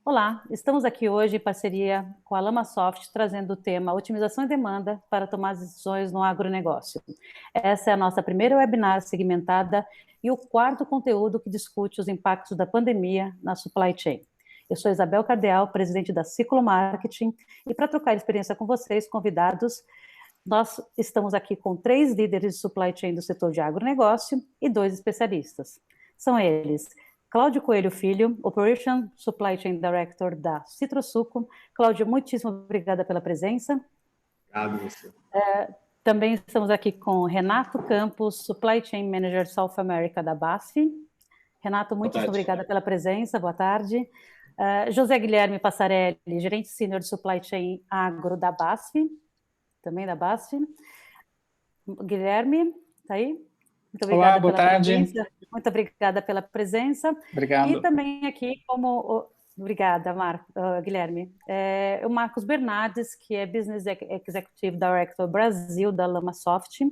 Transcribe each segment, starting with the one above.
Olá, estamos aqui hoje em parceria com a LamaSoft, trazendo o tema Otimização e Demanda para tomar as decisões no agronegócio. Essa é a nossa primeira webinar segmentada e o quarto conteúdo que discute os impactos da pandemia na supply chain. Eu sou Isabel Cardeal, presidente da Ciclo Marketing, e para trocar experiência com vocês, convidados, nós estamos aqui com 3 líderes de supply chain do setor de agronegócio e 2 especialistas. São eles Cláudio Coelho Filho, Operation Supply Chain Director da Citrosuco. Cláudio, muitíssimo obrigada pela presença. Obrigado, você. Também estamos aqui com Renato Campos, Supply Chain Manager South America da BASF. Renato, muitíssimo obrigada pela presença, boa tarde. José Guilherme Passarelli, Gerente Sênior de Supply Chain Agro da BASF, também da BASF. Guilherme, está aí? Muito obrigada. Olá, boa tarde. Presença. Muito obrigada pela presença. Obrigado. E também aqui como... Obrigada, Guilherme. O Marcos Bernardes, que é Business Executive Director Brasil da LamaSoft.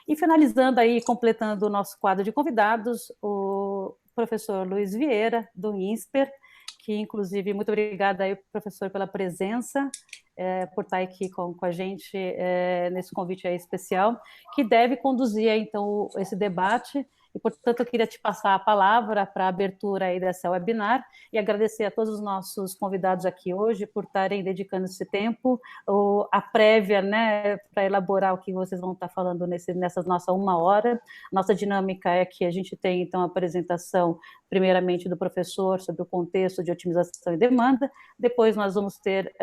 E finalizando aí, completando o nosso quadro de convidados, o professor Luiz Vieira, do INSPER, que inclusive, muito obrigada aí, professor, pela presença, por estar aqui com a gente nesse convite aí especial, que deve conduzir aí, então esse debate. E, portanto, eu queria te passar a palavra para a abertura aí dessa webinar e agradecer a todos os nossos convidados aqui hoje por estarem dedicando esse tempo, a prévia, né, para elaborar o que vocês vão estar falando nessa nossa 1 hora. Nossa dinâmica é que a gente tem, então, a apresentação, primeiramente, do professor sobre o contexto de otimização e demanda, depois nós vamos ter,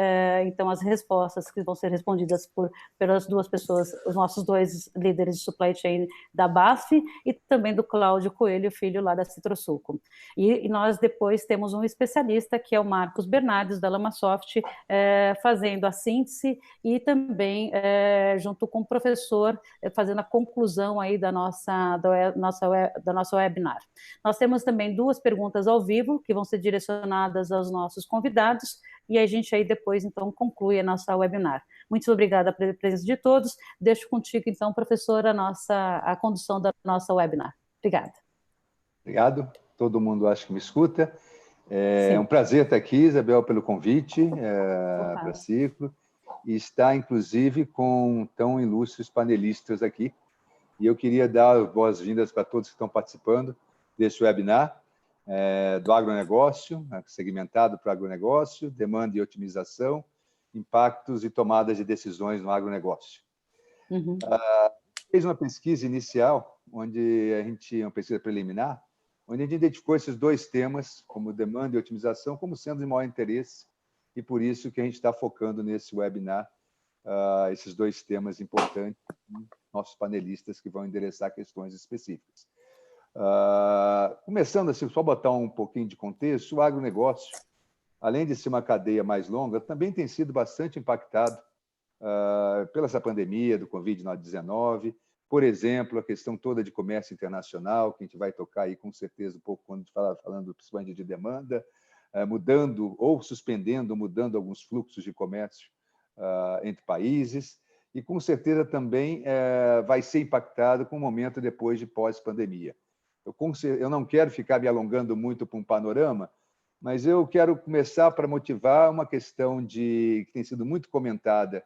então, as respostas que vão ser respondidas pelas 2 pessoas, os nossos 2 líderes de supply chain da BASF e também do Cláudio Coelho Filho, lá da Citrosuco. E nós depois temos um especialista, que é o Marcos Bernardes, da LamaSoft, fazendo a síntese e também, junto com o professor, fazendo a conclusão aí da nossa webinar. Nós temos também 2 perguntas ao vivo, que vão ser direcionadas aos nossos convidados, e a gente aí depois, então, conclui a nossa webinar. Muito obrigada pela presença de todos. Deixo contigo, então, professor, a condução da nossa webinar. Obrigada. Obrigado. Todo mundo acho que me escuta. É um prazer estar aqui, Isabel, pelo convite para a Ciclo. E estar, inclusive, com tão ilustres panelistas aqui. E eu queria dar boas-vindas para todos que estão participando desse webinar do agronegócio, segmentado para o agronegócio, demanda e otimização, impactos e tomadas de decisões no agronegócio. Fez uma pesquisa inicial, onde a gente tinha uma pesquisa preliminar, onde a gente identificou esses 2 temas, como demanda e otimização, como sendo de maior interesse, e por isso que a gente está focando nesse webinar esses 2 temas importantes, nossos panelistas que vão endereçar questões específicas. Começando assim, só botar um pouquinho de contexto, o agronegócio, além de ser uma cadeia mais longa, também tem sido bastante impactado pela essa pandemia do Covid-19, por exemplo, a questão toda de comércio internacional, que a gente vai tocar aí com certeza um pouco quando falando principalmente de demanda, mudando ou suspendendo, mudando alguns fluxos de comércio entre países, e com certeza também vai ser impactado com o momento depois de pós-pandemia. Eu não quero ficar me alongando muito para um panorama, mas eu quero começar para motivar uma questão que tem sido muito comentada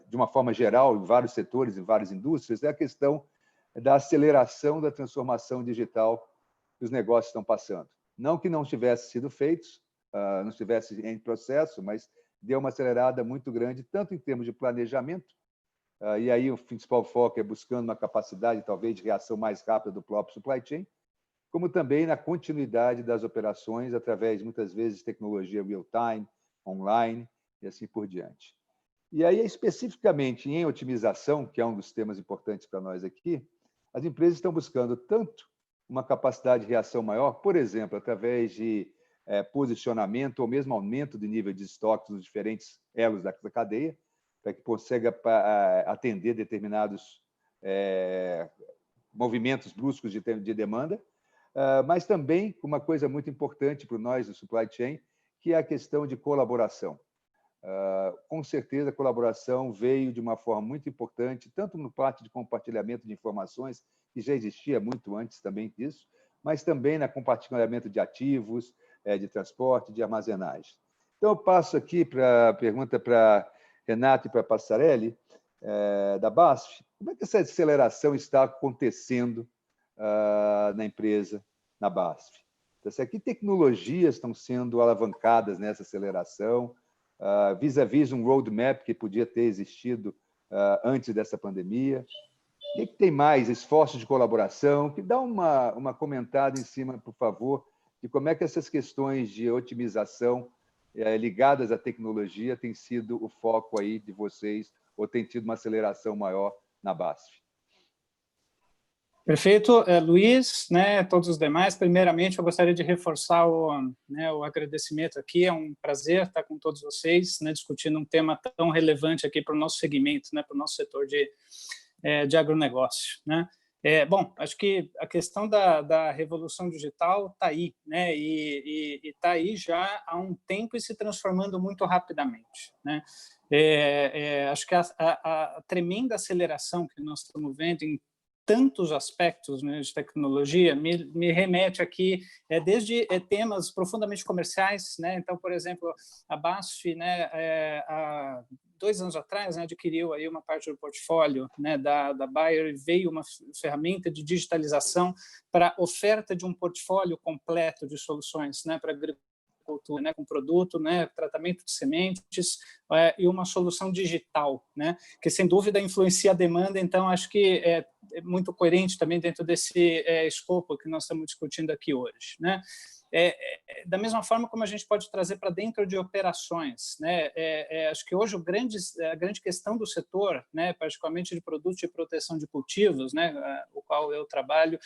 de uma forma geral, em vários setores, em várias indústrias, é a questão da aceleração da transformação digital que os negócios estão passando. Não que não tivesse sido feitos, não estivesse em processo, mas deu uma acelerada muito grande, tanto em termos de planejamento, e aí o principal foco é buscando uma capacidade, talvez, de reação mais rápida do próprio supply chain, como também na continuidade das operações, através, muitas vezes, de tecnologia real-time, online, e assim por diante. E aí, especificamente em otimização, que é um dos temas importantes para nós aqui, as empresas estão buscando tanto uma capacidade de reação maior, por exemplo, através de posicionamento ou mesmo aumento de nível de estoques nos diferentes elos da cadeia, para que consiga atender determinados movimentos bruscos de demanda, mas também uma coisa muito importante para nós do supply chain, que é a questão de colaboração. Com certeza, a colaboração veio de uma forma muito importante, tanto no parte de compartilhamento de informações, que já existia muito antes também disso, mas também no compartilhamento de ativos, de transporte, de armazenagem. Então, eu passo aqui para a pergunta para Renato e para a Passarelli, da BASF. Como é que essa aceleração está acontecendo na empresa, na BASF? Então, que tecnologias estão sendo alavancadas nessa aceleração, vis-à-vis um roadmap que podia ter existido antes dessa pandemia? O que tem mais? Esforços de colaboração? Que dá uma comentada em cima, por favor, de como é que essas questões de otimização ligadas à tecnologia têm sido o foco aí de vocês, ou tem tido uma aceleração maior na BASF? Perfeito, Luiz, né, todos os demais. Primeiramente, eu gostaria de reforçar o agradecimento aqui. É um prazer estar com todos vocês, né, discutindo um tema tão relevante aqui para o nosso segmento, né, para o nosso setor de agronegócio, né? Bom, acho que a questão da revolução digital está aí, né? E está aí já há um tempo e se transformando muito rapidamente, né? Acho que a tremenda aceleração que nós estamos vendo em tantos aspectos, né, de tecnologia me remete aqui desde temas profundamente comerciais, né? Então, por exemplo, a BASF, né, há 2 anos atrás, né, adquiriu aí uma parte do portfólio, né, da Bayer, e veio uma ferramenta de digitalização para oferta de um portfólio completo de soluções, né, para agricultura, né, com produto, né, tratamento de sementes e uma solução digital, né, que sem dúvida influencia a demanda. Então acho que é muito coerente também dentro desse escopo que nós estamos discutindo aqui hoje, né. Da mesma forma como a gente pode trazer para dentro de operações, né? Acho que hoje a grande questão do setor, né, particularmente de produtos de proteção de cultivos, né, o qual eu trabalho,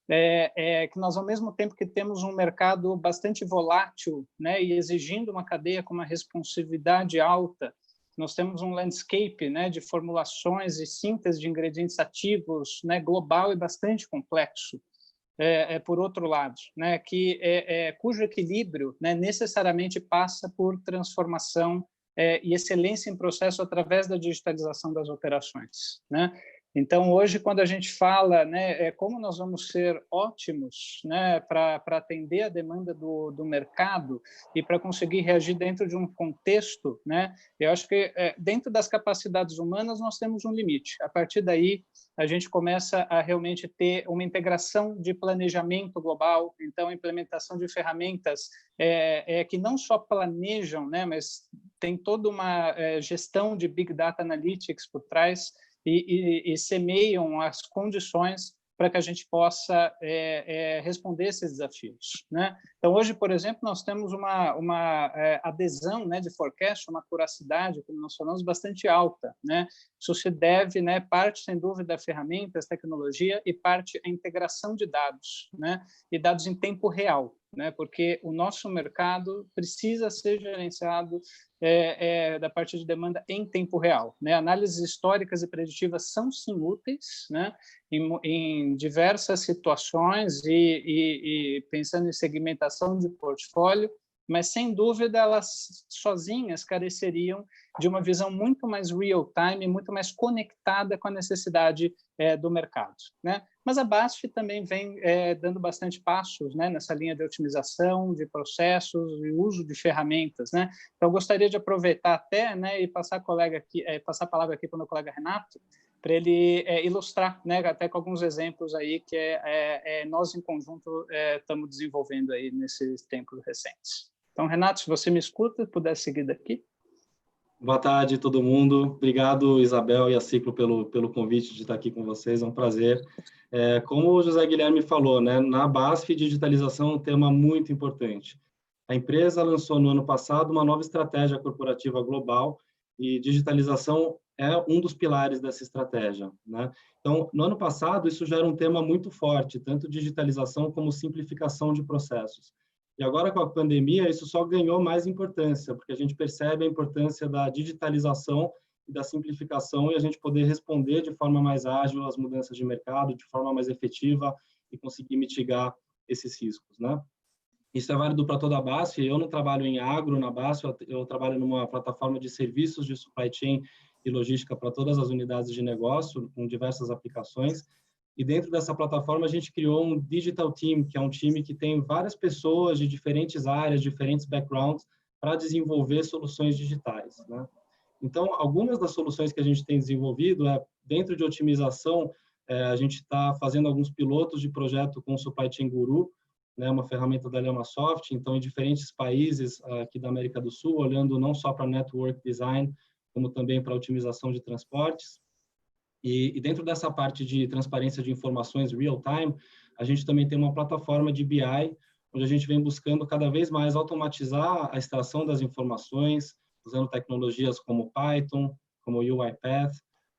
que nós, ao mesmo tempo que temos um mercado bastante volátil, né, e exigindo uma cadeia com uma responsividade alta, nós temos um landscape, né, de formulações e síntese de ingredientes ativos, né, global e bastante complexo. Por outro lado, né, cujo equilíbrio, né, necessariamente passa por transformação e excelência em processo através da digitalização das operações, né? Então, hoje, quando a gente fala, né, como nós vamos ser ótimos, né, para atender a demanda do mercado e para conseguir reagir dentro de um contexto, né, eu acho que dentro das capacidades humanas nós temos um limite. A partir daí, a gente começa a realmente ter uma integração de planejamento global, então a implementação de ferramentas que não só planejam, né, mas tem toda uma gestão de Big Data Analytics por trás, e semeiam as condições para que a gente possa responder esses desafios, né? Então, hoje, por exemplo, nós temos uma adesão, né, de forecast, uma acuracidade, como nós falamos, bastante alta, né? Isso se deve, né, parte, sem dúvida, a ferramentas, tecnologia, e parte a integração de dados, né? E dados em tempo real, né? Porque o nosso mercado precisa ser gerenciado da parte de demanda em tempo real, né? Análises históricas e preditivas são sim úteis, né? Em diversas situações e pensando em segmentação de portfólio, mas sem dúvida elas sozinhas careceriam de uma visão muito mais real-time, muito mais conectada com a necessidade do mercado, né? Mas a BASF também vem dando bastante passos, né, nessa linha de otimização de processos e uso de ferramentas, né? Então, eu gostaria de aproveitar até, né, e passar a palavra aqui para o meu colega Renato, para ele ilustrar, né, até com alguns exemplos aí que nós, em conjunto, estamos desenvolvendo aí nesses tempos recentes. Então, Renato, se você me escuta, puder seguir daqui. Boa tarde, todo mundo. Obrigado, Isabel e a Ciclo, pelo convite de estar aqui com vocês. É um prazer. Como o José Guilherme falou, né, na BASF, digitalização é um tema muito importante. A empresa lançou no ano passado uma nova estratégia corporativa global e digitalização é um dos pilares dessa estratégia, né? Então, no ano passado, isso já era um tema muito forte, tanto digitalização como simplificação de processos. E agora, com a pandemia, isso só ganhou mais importância, porque a gente percebe a importância da digitalização e da simplificação e a gente poder responder de forma mais ágil às mudanças de mercado, de forma mais efetiva e conseguir mitigar esses riscos, né? Isso é válido para toda a BASF. Eu não trabalho em agro na BASF, eu trabalho numa plataforma de serviços de supply chain e logística para todas as unidades de negócio, com diversas aplicações. E dentro dessa plataforma, a gente criou um Digital Team, que é um time que tem várias pessoas de diferentes áreas, diferentes backgrounds, para desenvolver soluções digitais, né? Então, algumas das soluções que a gente tem desenvolvido dentro de otimização, a gente está fazendo alguns pilotos de projeto com o Supply Chain Guru, né, uma ferramenta da Llamasoft, então, em diferentes países aqui da América do Sul, olhando não só para Network Design, como também para otimização de transportes. E dentro dessa parte de transparência de informações real-time, a gente também tem uma plataforma de BI, onde a gente vem buscando cada vez mais automatizar a extração das informações, usando tecnologias como Python, como UiPath,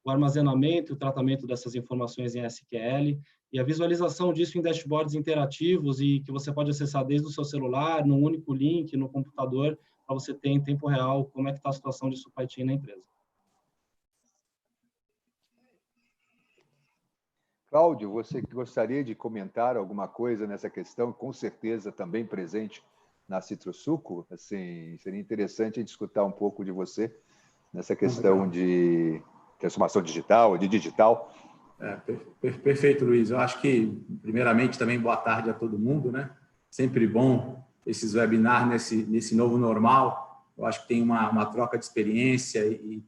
o armazenamento e o tratamento dessas informações em SQL, e a visualização disso em dashboards interativos e que você pode acessar desde o seu celular, num único link, no computador, para você ter em tempo real como é que está a situação de supply chain na empresa. Cláudio, você gostaria de comentar alguma coisa nessa questão, com certeza também presente na Citrosuco? Assim, seria interessante escutar um pouco de você nessa questão de transformação digital, de digital. Perfeito, Luiz. Eu acho que, primeiramente, também boa tarde a todo mundo, né? Sempre bom esses webinars nesse novo normal. Eu acho que tem uma troca de experiência e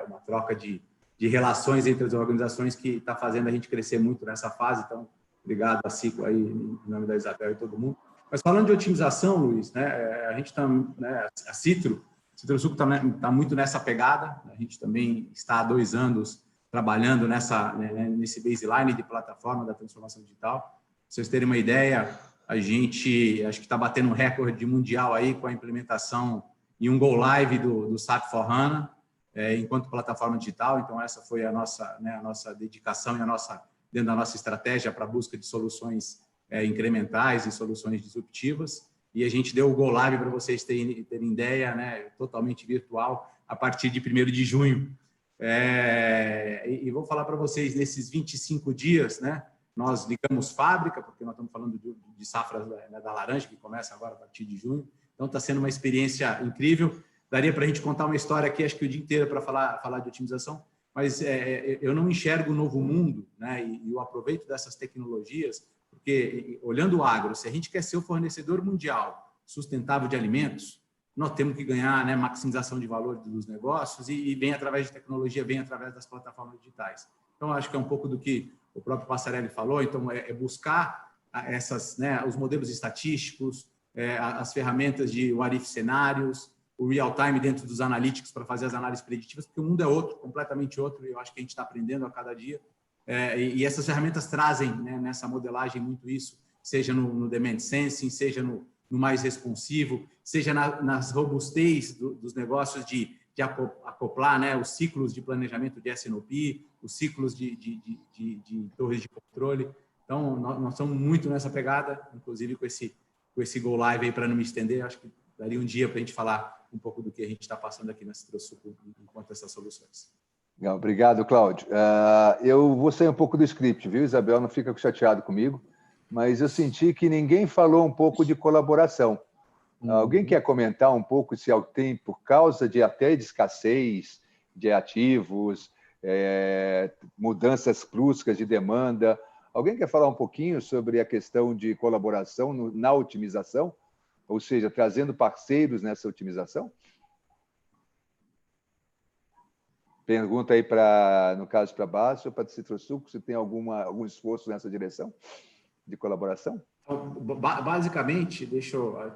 uma troca de relações entre as organizações que está fazendo a gente crescer muito nessa fase. Então, obrigado a Ciclo aí, em nome da Isabel e todo mundo. Mas falando de otimização, Luiz, né, a gente está, né, a Citrosuco está muito nessa pegada. A gente também está há 2 anos trabalhando nesse baseline de plataforma da transformação digital. Para vocês terem uma ideia, a gente acho que está batendo um recorde mundial aí com a implementação e um go live do SAP S/4HANA, enquanto plataforma digital. Então, essa foi a nossa dedicação e dentro da nossa estratégia para a busca de soluções incrementais e soluções disruptivas. E a gente deu o Go Live, para vocês terem ideia, né, totalmente virtual, a partir de 1º de junho. E vou falar para vocês, nesses 25 dias, né, nós ligamos fábrica, porque nós estamos falando de safras da laranja, que começa agora a partir de junho. Então, está sendo uma experiência incrível. Daria para a gente contar uma história aqui, acho que o dia inteiro, para falar de otimização, mas eu não enxergo um novo mundo, né, e eu aproveito dessas tecnologias, porque, olhando o agro, se a gente quer ser o fornecedor mundial sustentável de alimentos, nós temos que ganhar, né, maximização de valor dos negócios e vem através de tecnologia, vem através das plataformas digitais. Então, acho que é um pouco do que o próprio Passarelli falou. Então, buscar os modelos estatísticos, as ferramentas de what-if cenários, o real-time dentro dos analytics para fazer as análises preditivas, porque o mundo é outro, completamente outro, e eu acho que a gente está aprendendo a cada dia. E essas ferramentas trazem, né, nessa modelagem muito isso, seja no demand sensing, seja no mais responsivo, seja nas robustez dos negócios de acoplar, né, os ciclos de planejamento de S&OP, os ciclos de torres de controle. Então, nós estamos muito nessa pegada, inclusive com esse Go Live aí, para não me estender, acho que daria um dia para a gente falar um pouco do que a gente está passando aqui na Citrosuco enquanto essas soluções. Legal, obrigado, Cláudio. Eu vou sair um pouco do script, viu, Isabel? Não fica chateado comigo, mas eu senti que ninguém falou um pouco de colaboração. Alguém quer comentar um pouco se tem, por causa de até de escassez de ativos, mudanças bruscas de demanda, alguém quer falar um pouquinho sobre a questão de colaboração na otimização? Ou seja, trazendo parceiros nessa otimização? Pergunta aí, no caso, para a Basf ou para a Citrosuco, se tem algum esforço nessa direção de colaboração? Basicamente,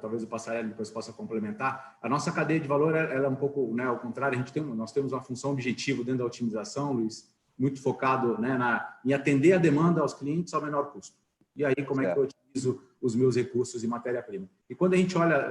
talvez o Passarelli depois possa complementar, a nossa cadeia de valor ela é um pouco, né, ao contrário, nós temos uma função objetiva dentro da otimização, Luiz, muito focado, né, em atender a demanda aos clientes ao menor custo. E aí, como é que eu otimizo os meus recursos e matéria-prima? E quando a gente olha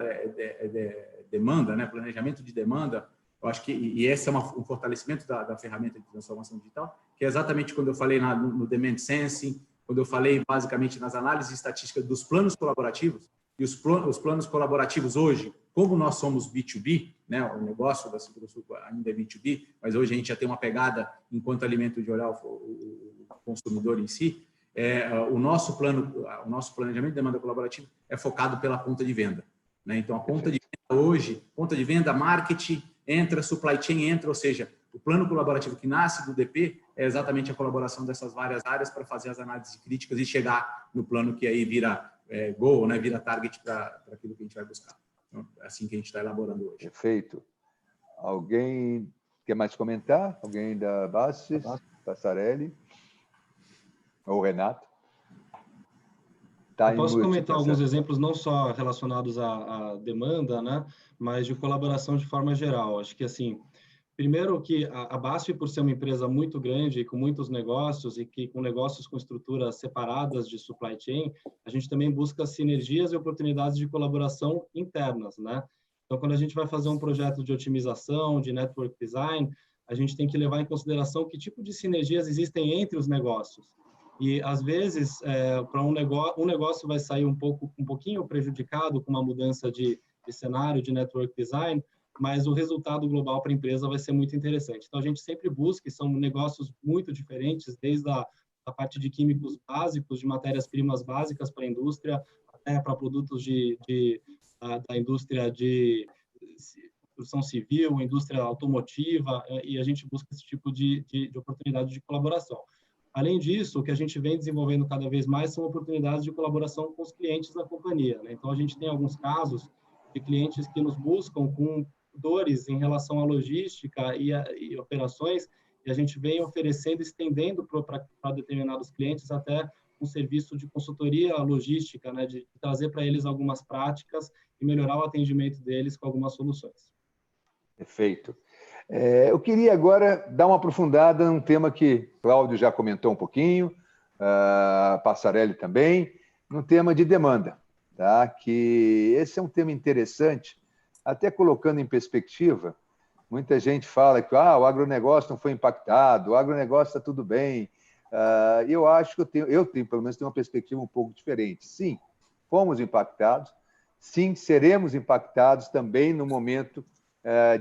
demanda, né, planejamento de demanda, eu acho que esse é um fortalecimento da ferramenta de transformação digital, que é exatamente quando eu falei no Demand Sensing, quando eu falei basicamente nas análises estatísticas dos planos colaborativos. E os planos colaborativos hoje, como nós somos B2B, né, o negócio da Citrosuco ainda é B2B, mas hoje a gente já tem uma pegada enquanto alimento de olhar o consumidor em si, o nosso planejamento de demanda colaborativa é focado pela ponta de venda, né? Então, a ponta de venda hoje, ponta de venda, marketing, entra, supply chain entra, ou seja, o plano colaborativo que nasce do DP é exatamente a colaboração dessas várias áreas para fazer as análises críticas e chegar no plano que aí vira goal, né, vira target para aquilo que a gente vai buscar. Então, é assim que a gente está elaborando hoje. Perfeito. Alguém quer mais comentar? Alguém da BASF, Passarelli? Ou Renato? Eu posso comentar alguns exemplos não só relacionados à demanda, né, mas de colaboração de forma geral. Acho que, assim, primeiro que a BASF, por ser uma empresa muito grande, com muitos negócios e que com negócios com estruturas separadas de supply chain, a gente também busca sinergias e oportunidades de colaboração internas, né? Então, quando a gente vai fazer um projeto de otimização, de network design, a gente tem que levar em consideração que tipo de sinergias existem entre os negócios. E, às vezes, para um negócio vai sair um pouquinho prejudicado com uma mudança de cenário, de network design, mas o resultado global para a empresa vai ser muito interessante. Então, a gente sempre busca, e são negócios muito diferentes, desde a parte de químicos básicos, de matérias-primas básicas para a indústria, até para produtos da indústria de construção civil, indústria automotiva, e a gente busca esse tipo de oportunidade de colaboração. Além disso, o que a gente vem desenvolvendo cada vez mais são oportunidades de colaboração com os clientes da companhia, né? Então, a gente tem alguns casos de clientes que nos buscam com dores em relação à logística e operações, e a gente vem oferecendo, estendendo para determinados clientes até um serviço de consultoria logística, né? De trazer para eles algumas práticas e melhorar o atendimento deles com algumas soluções. Perfeito. Eu queria agora dar uma aprofundada num tema que Cláudio já comentou um pouquinho, Passarelli também, no tema de demanda, tá? Que esse é um tema interessante, até colocando em perspectiva. Muita gente fala que o agronegócio não foi impactado, o agronegócio está tudo bem. Eu acho que eu tenho, pelo menos, uma perspectiva um pouco diferente. Sim, fomos impactados, sim, seremos impactados também no momento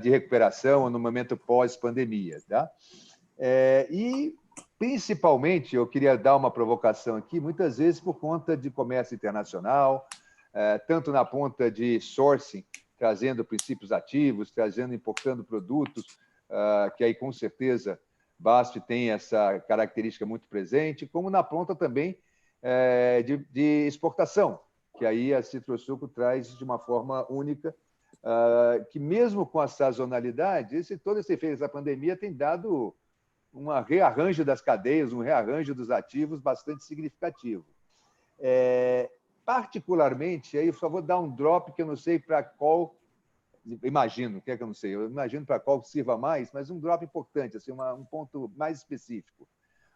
de recuperação ou no momento pós-pandemia. Tá? E, principalmente, eu queria dar uma provocação aqui, muitas vezes por conta de comércio internacional, tanto na ponta de sourcing, trazendo princípios ativos, importando produtos, que aí, com certeza, BASF tem essa característica muito presente, como na ponta também de exportação, que aí a Citrosuco traz de uma forma única, que mesmo com a sazonalidade, todo esse efeito da pandemia tem dado um rearranjo das cadeias, um rearranjo dos ativos bastante significativo. Particularmente, aí eu só vou dar um drop que eu não sei para qual, imagino, que é que eu não sei, eu imagino para qual sirva mais, mas um drop importante, assim, um ponto mais específico.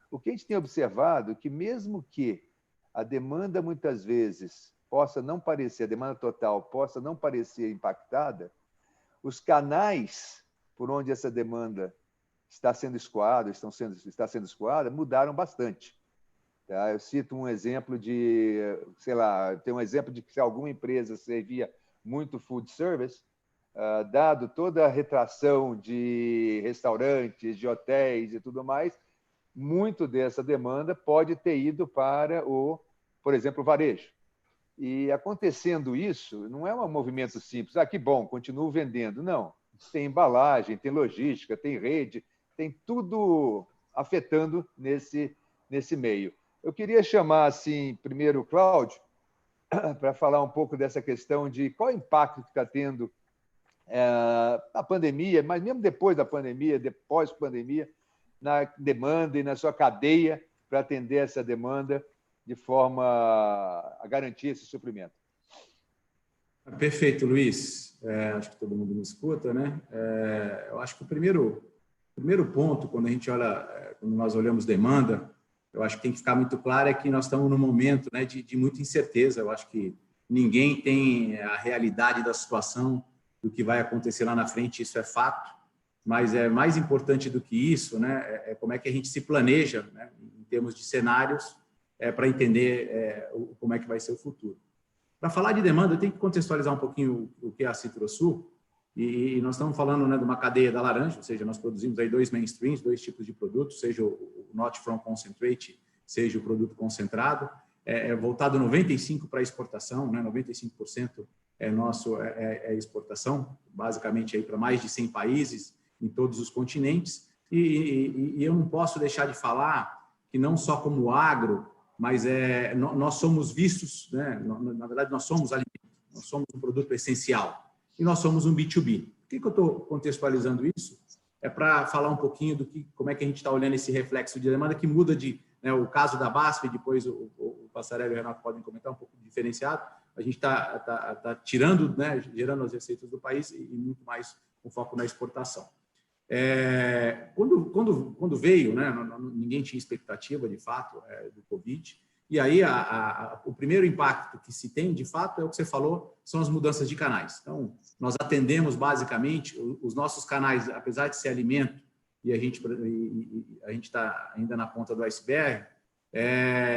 O que a gente tem observado é que mesmo que a demanda muitas vezes possa não parecer, a demanda total possa não parecer impactada, os canais por onde essa demanda está sendo escoada, está sendo escoada, mudaram bastante. Tá? Eu cito um exemplo de, sei lá, tem um exemplo de que se alguma empresa servia muito food service, dado toda a retração de restaurantes, de hotéis e tudo mais, muito dessa demanda pode ter ido para por exemplo, o varejo. E acontecendo isso, não é um movimento simples, que bom, continuo vendendo. Não, tem embalagem, tem logística, tem rede, tem tudo afetando nesse meio. Eu queria chamar, assim, primeiro o Cláudio, para falar um pouco dessa questão de qual impacto que está tendo a pandemia, mas mesmo depois da pandemia, depois da pandemia, na demanda e na sua cadeia para atender essa demanda de forma a garantir esse suprimento. Perfeito, Luiz. Acho que todo mundo me escuta, né? Eu acho que o primeiro ponto, quando nós olhamos demanda, eu acho que tem que ficar muito claro é que nós estamos num momento, né, de muita incerteza. Eu acho que ninguém tem a realidade da situação, do que vai acontecer lá na frente, isso é fato. Mas é mais importante do que isso, né? Como é que a gente se planeja, né, em termos de cenários, para entender como é que vai ser o futuro. Para falar de demanda, eu tenho que contextualizar um pouquinho o que é a Citrosuco, e nós estamos falando, né, de uma cadeia da laranja, ou seja, nós produzimos aí 2 mainstreams, 2 tipos de produtos, seja o Not From Concentrate, seja o produto concentrado, voltado 95% para exportação, né, 95% nosso é exportação, basicamente aí para mais de 100 países, em todos os continentes. E eu não posso deixar de falar que não só como agro, mas nós somos vistos, né? Na verdade, nós somos alimento, nós somos um produto essencial e nós somos um B2B. Por que eu estou contextualizando isso? É para falar um pouquinho como é que a gente está olhando esse reflexo de demanda que muda o caso da BASF, depois o Passarelli e o Renato podem comentar um pouco diferenciado. A gente está tirando, né, gerando as receitas do país e muito mais com foco na exportação. Quando veio, né, ninguém tinha expectativa, de fato, do Covid, e aí o primeiro impacto que se tem, de fato, é o que você falou, são as mudanças de canais. Então, nós atendemos, basicamente, os nossos canais, apesar de ser alimento, e a gente está ainda na ponta do iceberg,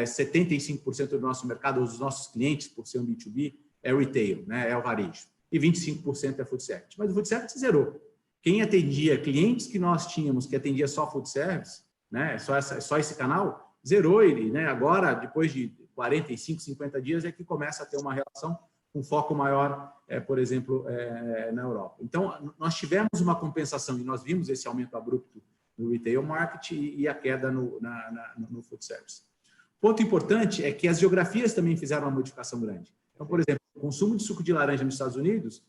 75% do nosso mercado, dos nossos clientes, por ser um B2B, é retail, né, é o varejo, e 25% é food service. Mas o food service zerou. Quem atendia, clientes que nós tínhamos, que atendia só food service, né, só esse canal, zerou ele, né? Agora, depois de 45, 50 dias, é que começa a ter uma relação com foco maior, por exemplo, na Europa. Então, nós tivemos uma compensação e nós vimos esse aumento abrupto no retail market e a queda no food service. Ponto importante é que as geografias também fizeram uma modificação grande. Então, por exemplo, o consumo de suco de laranja nos Estados Unidos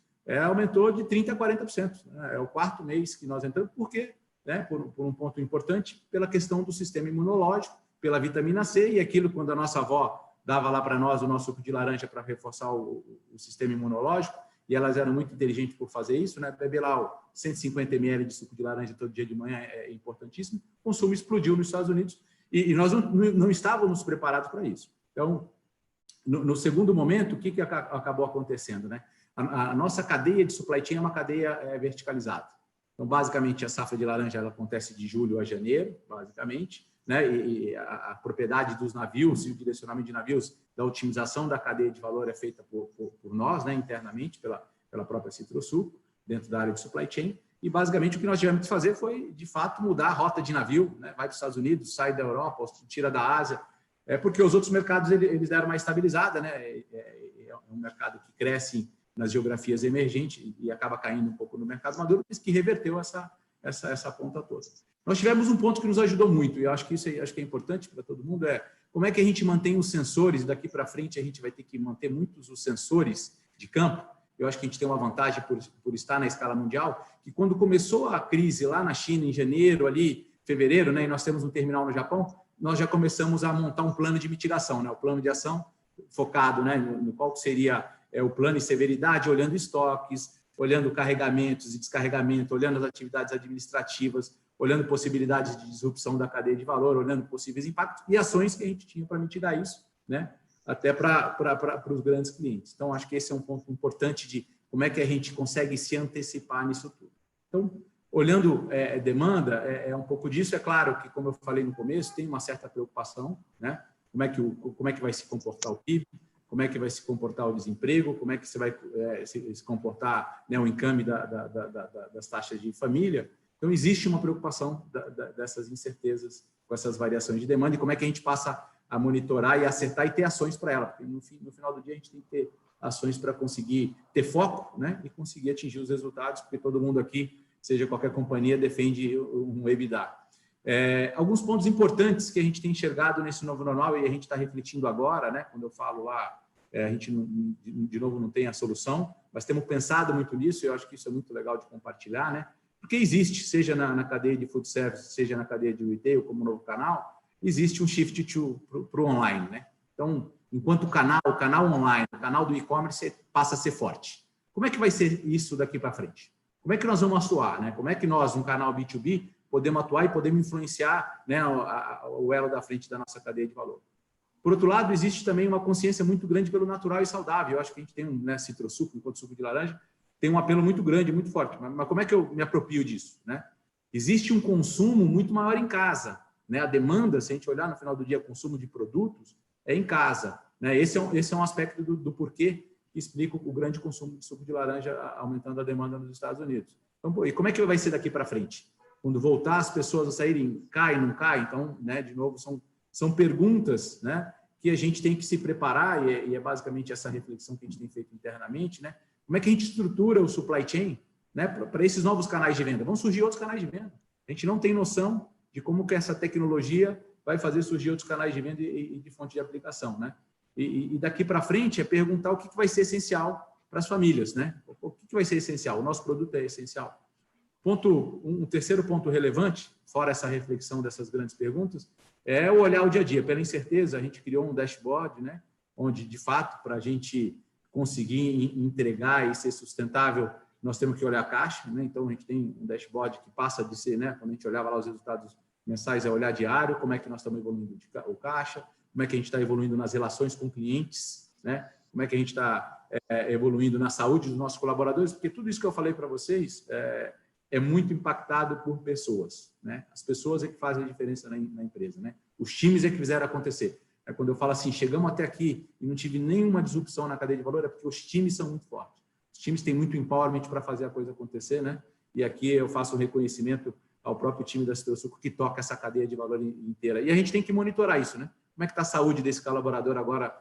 aumentou de 30% a 40%. Né? É o quarto mês que nós entramos, porque, né, por um ponto importante, pela questão do sistema imunológico, pela vitamina C, e aquilo quando a nossa avó dava lá para nós o nosso suco de laranja para reforçar o sistema imunológico, e elas eram muito inteligentes por fazer isso, né? Beber lá 150 ml de suco de laranja todo dia de manhã é importantíssimo. O consumo explodiu nos Estados Unidos e nós não estávamos preparados para isso. Então, no segundo momento, o que acabou acontecendo, né? A nossa cadeia de supply chain é uma cadeia verticalizada. Então, basicamente, a safra de laranja ela acontece de julho a janeiro, basicamente, né? E a propriedade dos navios e o direcionamento de navios, da otimização da cadeia de valor é feita por nós, né, internamente, pela própria Citrosuco, dentro da área de supply chain. E, basicamente, o que nós tivemos que fazer foi, de fato, mudar a rota de navio, né? Vai para os Estados Unidos, sai da Europa, tira da Ásia, porque os outros mercados eles deram uma estabilizada, né? É um mercado que cresce nas geografias emergentes e acaba caindo um pouco no mercado maduro, mas que reverteu essa ponta toda. Nós tivemos um ponto que nos ajudou muito, e eu acho que isso acho que é importante para todo mundo, como é que a gente mantém os sensores, daqui para frente a gente vai ter que manter muitos os sensores de campo. Eu acho que a gente tem uma vantagem por estar na escala mundial, que quando começou a crise lá na China, em janeiro, ali, fevereiro, né, e nós temos um terminal no Japão, nós já começamos a montar um plano de mitigação, né, o plano de ação focado, né, no qual seria o plano de severidade, olhando estoques, olhando carregamentos e descarregamento, olhando as atividades administrativas, olhando possibilidades de disrupção da cadeia de valor, olhando possíveis impactos e ações que a gente tinha para mitigar isso, né? Até para os grandes clientes. Então, acho que esse é um ponto importante de como é que a gente consegue se antecipar nisso tudo. Então, olhando demanda, um pouco disso. É claro que, como eu falei no começo, tem uma certa preocupação, né? Como é que vai se comportar o PIB, como é que vai se comportar o desemprego, como é que você vai se comportar, né, o encame das taxas de família. Então, existe uma preocupação dessas incertezas com essas variações de demanda e como é que a gente passa a monitorar e acertar e ter ações para ela, porque no final do dia a gente tem que ter ações para conseguir ter foco, né, e conseguir atingir os resultados, porque todo mundo aqui, seja qualquer companhia, defende um EBITDA. Alguns pontos importantes que a gente tem enxergado nesse novo normal e a gente está refletindo agora, né, quando eu falo lá, a gente, de novo, não tem a solução, mas temos pensado muito nisso e eu acho que isso é muito legal de compartilhar, né? Porque existe, seja na cadeia de food service, seja na cadeia de retail, como novo canal, existe um shift para o online, né? Então, enquanto o canal online, o canal do e-commerce passa a ser forte. Como é que vai ser isso daqui para frente? Como é que nós vamos atuar, né? Como é que nós, um canal B2B, podemos atuar e podemos influenciar, né, o elo da frente da nossa cadeia de valor? Por outro lado, existe também uma consciência muito grande pelo natural e saudável. Eu acho que a gente tem né, Citrosuco, enquanto suco de laranja, tem um apelo muito grande, muito forte. Mas como é que eu me aproprio disso, né? Existe um consumo muito maior em casa, né? A demanda, se a gente olhar no final do dia, consumo de produtos, é em casa, né? Esse é um aspecto do porquê que explica o grande consumo de suco de laranja aumentando a demanda nos Estados Unidos. Então, e como é que vai ser daqui para frente? Quando voltar as pessoas a saírem, cai, não cai? Então, né, de novo, são perguntas, né, que a gente tem que se preparar e é basicamente essa reflexão que a gente tem feito internamente, né? Como é que a gente estrutura o supply chain, né, para esses novos canais de venda. Vão surgir outros canais de venda. A gente não tem noção de como que essa tecnologia vai fazer surgir outros canais de venda e de fonte de aplicação, né? E daqui para frente é perguntar o que vai ser essencial para as famílias, né? O que vai ser essencial? O nosso produto é essencial. Um terceiro ponto relevante, fora essa reflexão dessas grandes perguntas, é o olhar o dia a dia. Pela incerteza, a gente criou um dashboard, né? Onde, de fato, para a gente conseguir entregar e ser sustentável, nós temos que olhar a caixa, né? Então, a gente tem um dashboard que passa de ser, né? Quando a gente olhava lá os resultados mensais, é olhar diário, como é que nós estamos evoluindo o caixa, como é que a gente está evoluindo nas relações com clientes, né? Como é que a gente está evoluindo na saúde dos nossos colaboradores, porque tudo isso que eu falei para vocês é muito impactado por pessoas, né? As pessoas é que fazem a diferença na empresa, né? Os times é que fizeram acontecer. Quando eu falo assim, chegamos até aqui e não tive nenhuma disrupção na cadeia de valor, é porque os times são muito fortes. Os times têm muito empowerment para fazer a coisa acontecer, né? E aqui eu faço um reconhecimento ao próprio time da Citrosuco que toca essa cadeia de valor inteira. E a gente tem que monitorar isso, né? Como é que está a saúde desse colaborador agora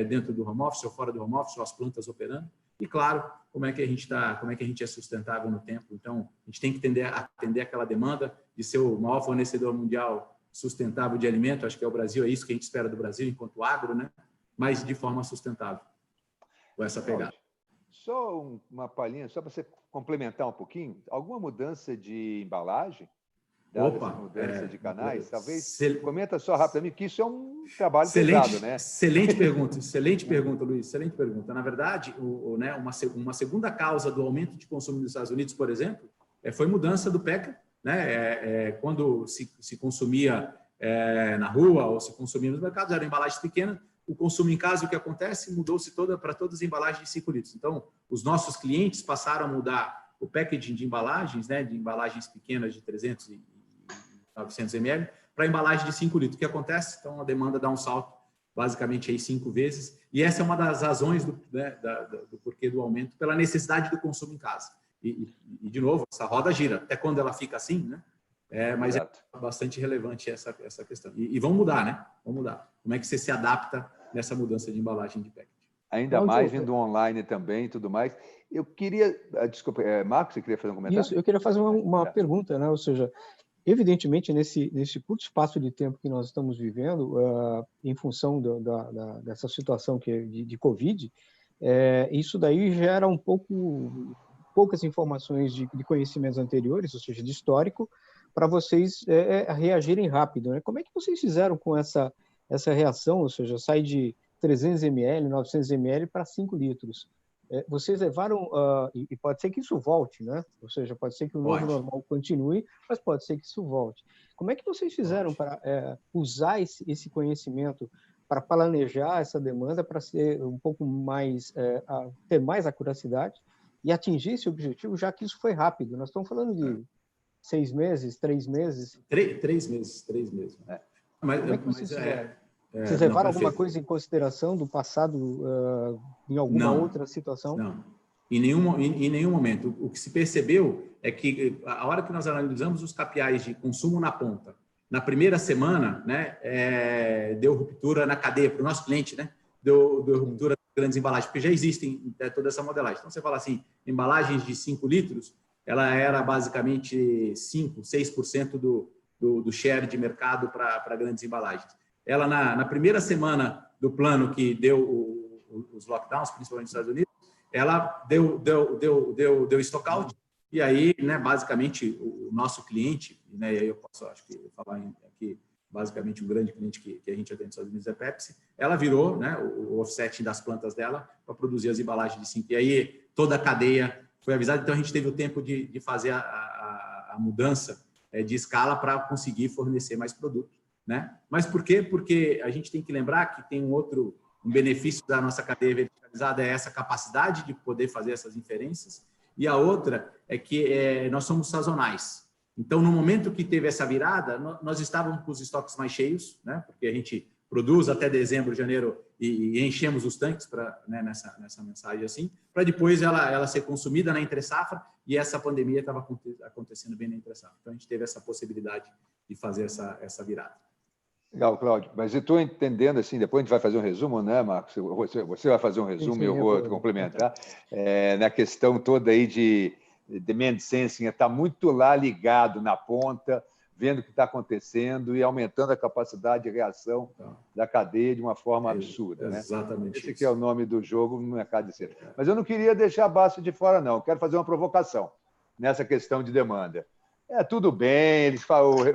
dentro do home office ou fora do home office, ou as plantas operando? E, claro, como é que a gente é sustentável no tempo. Então, a gente tem que atender aquela demanda de ser o maior fornecedor mundial sustentável de alimento. Acho que é o Brasil, é isso que a gente espera do Brasil enquanto agro, né? Mas de forma sustentável, com essa pegada. Só uma palhinha, só para você complementar um pouquinho, alguma mudança de embalagem? Dada essa mudança de canais? Talvez, comenta só rapidamente, que isso é um trabalho pesado, né? Excelente pergunta, Luiz, excelente pergunta. Na verdade, uma segunda causa do aumento de consumo nos Estados Unidos, por exemplo, foi mudança do PEC, né? Quando se consumia na rua ou se consumia nos mercados, eram embalagens pequenas. O consumo em casa, o que acontece, mudou-se para todas as embalagens de 5 litros. Então, os nossos clientes passaram a mudar o packaging de embalagens, né, de embalagens pequenas de 300 e 900 ml, para embalagem de 5 litros. O que acontece? Então, a demanda dá um salto, basicamente, aí 5 vezes. E essa é uma das razões do porquê do aumento, pela necessidade do consumo em casa. E, de novo, essa roda gira. Até quando ela fica assim, né? Mas exato. É bastante relevante essa questão. E vão mudar, né? Vão mudar. Como é que você se adapta nessa mudança de embalagem de packaging? Ainda mais vindo online também e tudo mais. Eu queria... Desculpa, Marcos, você queria fazer um comentário? Isso, eu queria fazer uma pergunta, né? Ou seja, evidentemente, nesse curto espaço de tempo que nós estamos vivendo, em função dessa situação de Covid, isso daí gera poucas informações de conhecimentos anteriores, ou seja, de histórico, para vocês reagirem rápido, né? Como é que vocês fizeram com essa reação, ou seja, sai de 300 ml, 900 ml para 5 litros? Vocês levaram, e pode ser que isso volte, né? Ou seja, pode ser que o novo normal continue, mas pode ser que isso volte. Como é que vocês fizeram para usar esse conhecimento para planejar essa demanda, para ser um pouco mais, ter mais acuracidade e atingir esse objetivo, já que isso foi rápido? Nós estamos falando de 6 meses, 3 meses? 3 meses. Como é que vocês vocês levaram alguma coisa em consideração do passado em alguma outra situação? Não, em nenhum momento. O que se percebeu é que a hora que nós analisamos os KPIs de consumo na ponta, na primeira semana, né, deu ruptura na cadeia para o nosso cliente, né? Deu ruptura nas grandes embalagens, porque já existem toda essa modelagem. Então, você fala assim, embalagens de 5 litros, ela era basicamente 6% do share de mercado para grandes embalagens. Ela, na primeira semana do plano que deu os lockdowns, principalmente nos Estados Unidos, ela deu stock out, e aí, né, basicamente, o nosso cliente, né, e aí eu posso, acho que, falar aqui, basicamente, um grande cliente que a gente atende nos Estados Unidos é Pepsi, ela virou, né, o offsetting das plantas dela para produzir as embalagens de 5. E aí, toda a cadeia foi avisada, então a gente teve o tempo de fazer a mudança de escala para conseguir fornecer mais produto. Né? Mas por quê? Porque a gente tem que lembrar que tem um benefício da nossa cadeia verticalizada, é essa capacidade de poder fazer essas inferências, e a outra é que nós somos sazonais. Então, no momento que teve essa virada, nós estávamos com os estoques mais cheios, né? Porque a gente produz até dezembro, janeiro, e enchemos os tanques né, nessa mensagem assim, para depois ela ser consumida na entre-safra, e essa pandemia estava acontecendo bem na entre-safra. Então, a gente teve essa possibilidade de fazer essa virada. Legal, Cláudio. Mas eu estou entendendo, assim, depois a gente vai fazer um resumo, né, Marcos? Você vai fazer um resumo e eu vou complementar. Na questão toda aí de demand sensing está muito lá ligado na ponta, vendo o que está acontecendo e aumentando a capacidade de reação da cadeia de uma forma absurda. Exatamente. Esse que é o nome do jogo no mercado de cera. Mas eu não queria deixar a BASF de fora, não. Eu quero fazer uma provocação nessa questão de demanda. Tudo bem,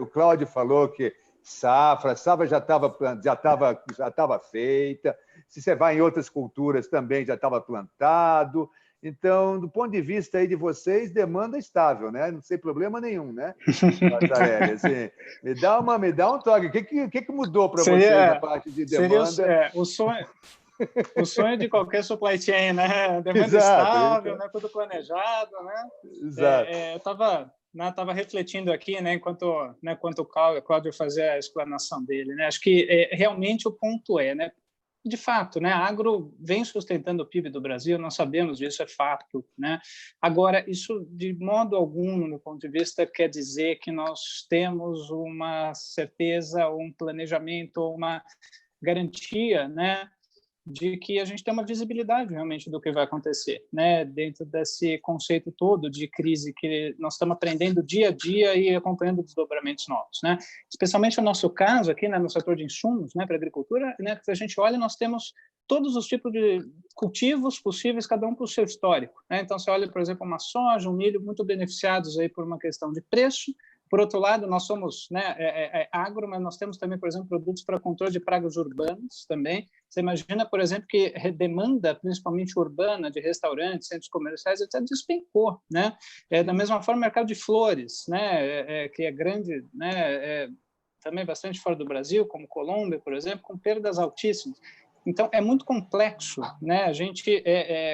o Cláudio falou que a safra já estava feita, se você vai em outras culturas também já estava plantado. Então, do ponto de vista aí de vocês, demanda estável, né? Não tem problema nenhum, né, Passarelli? Assim, me dá um toque. O que mudou para vocês a parte de demanda? O sonho de qualquer supply chain, né? Demanda estável, né? Tudo planejado, né? Exato. Eu estava refletindo aqui, né? Enquanto o Cláudio fazia a explanação dele, né? Acho que realmente o ponto né? De fato, né, a agro vem sustentando o PIB do Brasil, nós sabemos disso, é fato, né? Agora, isso de modo algum, no meu ponto de vista, quer dizer que nós temos uma certeza, um planejamento, uma garantia, né, de que a gente tem uma visibilidade realmente do que vai acontecer, né, dentro desse conceito todo de crise que nós estamos aprendendo dia a dia e acompanhando desdobramentos novos, né, especialmente no nosso caso aqui, né, no setor de insumos, né, para a agricultura, né, que a gente olha, nós temos todos os tipos de cultivos possíveis, cada um com o seu histórico, né, então você olha, por exemplo, uma soja, um milho muito beneficiados aí por uma questão de preço. Por outro lado, nós somos, né, agro, mas nós temos também, por exemplo, produtos para controle de pragas urbanas também. Você imagina, por exemplo, que demanda, principalmente urbana, de restaurantes, centros comerciais, etc., despencou, né? Da mesma forma, o mercado de flores, né, que é grande, né, também bastante fora do Brasil, como Colômbia, por exemplo, com perdas altíssimas. Então, é muito complexo, né? A gente,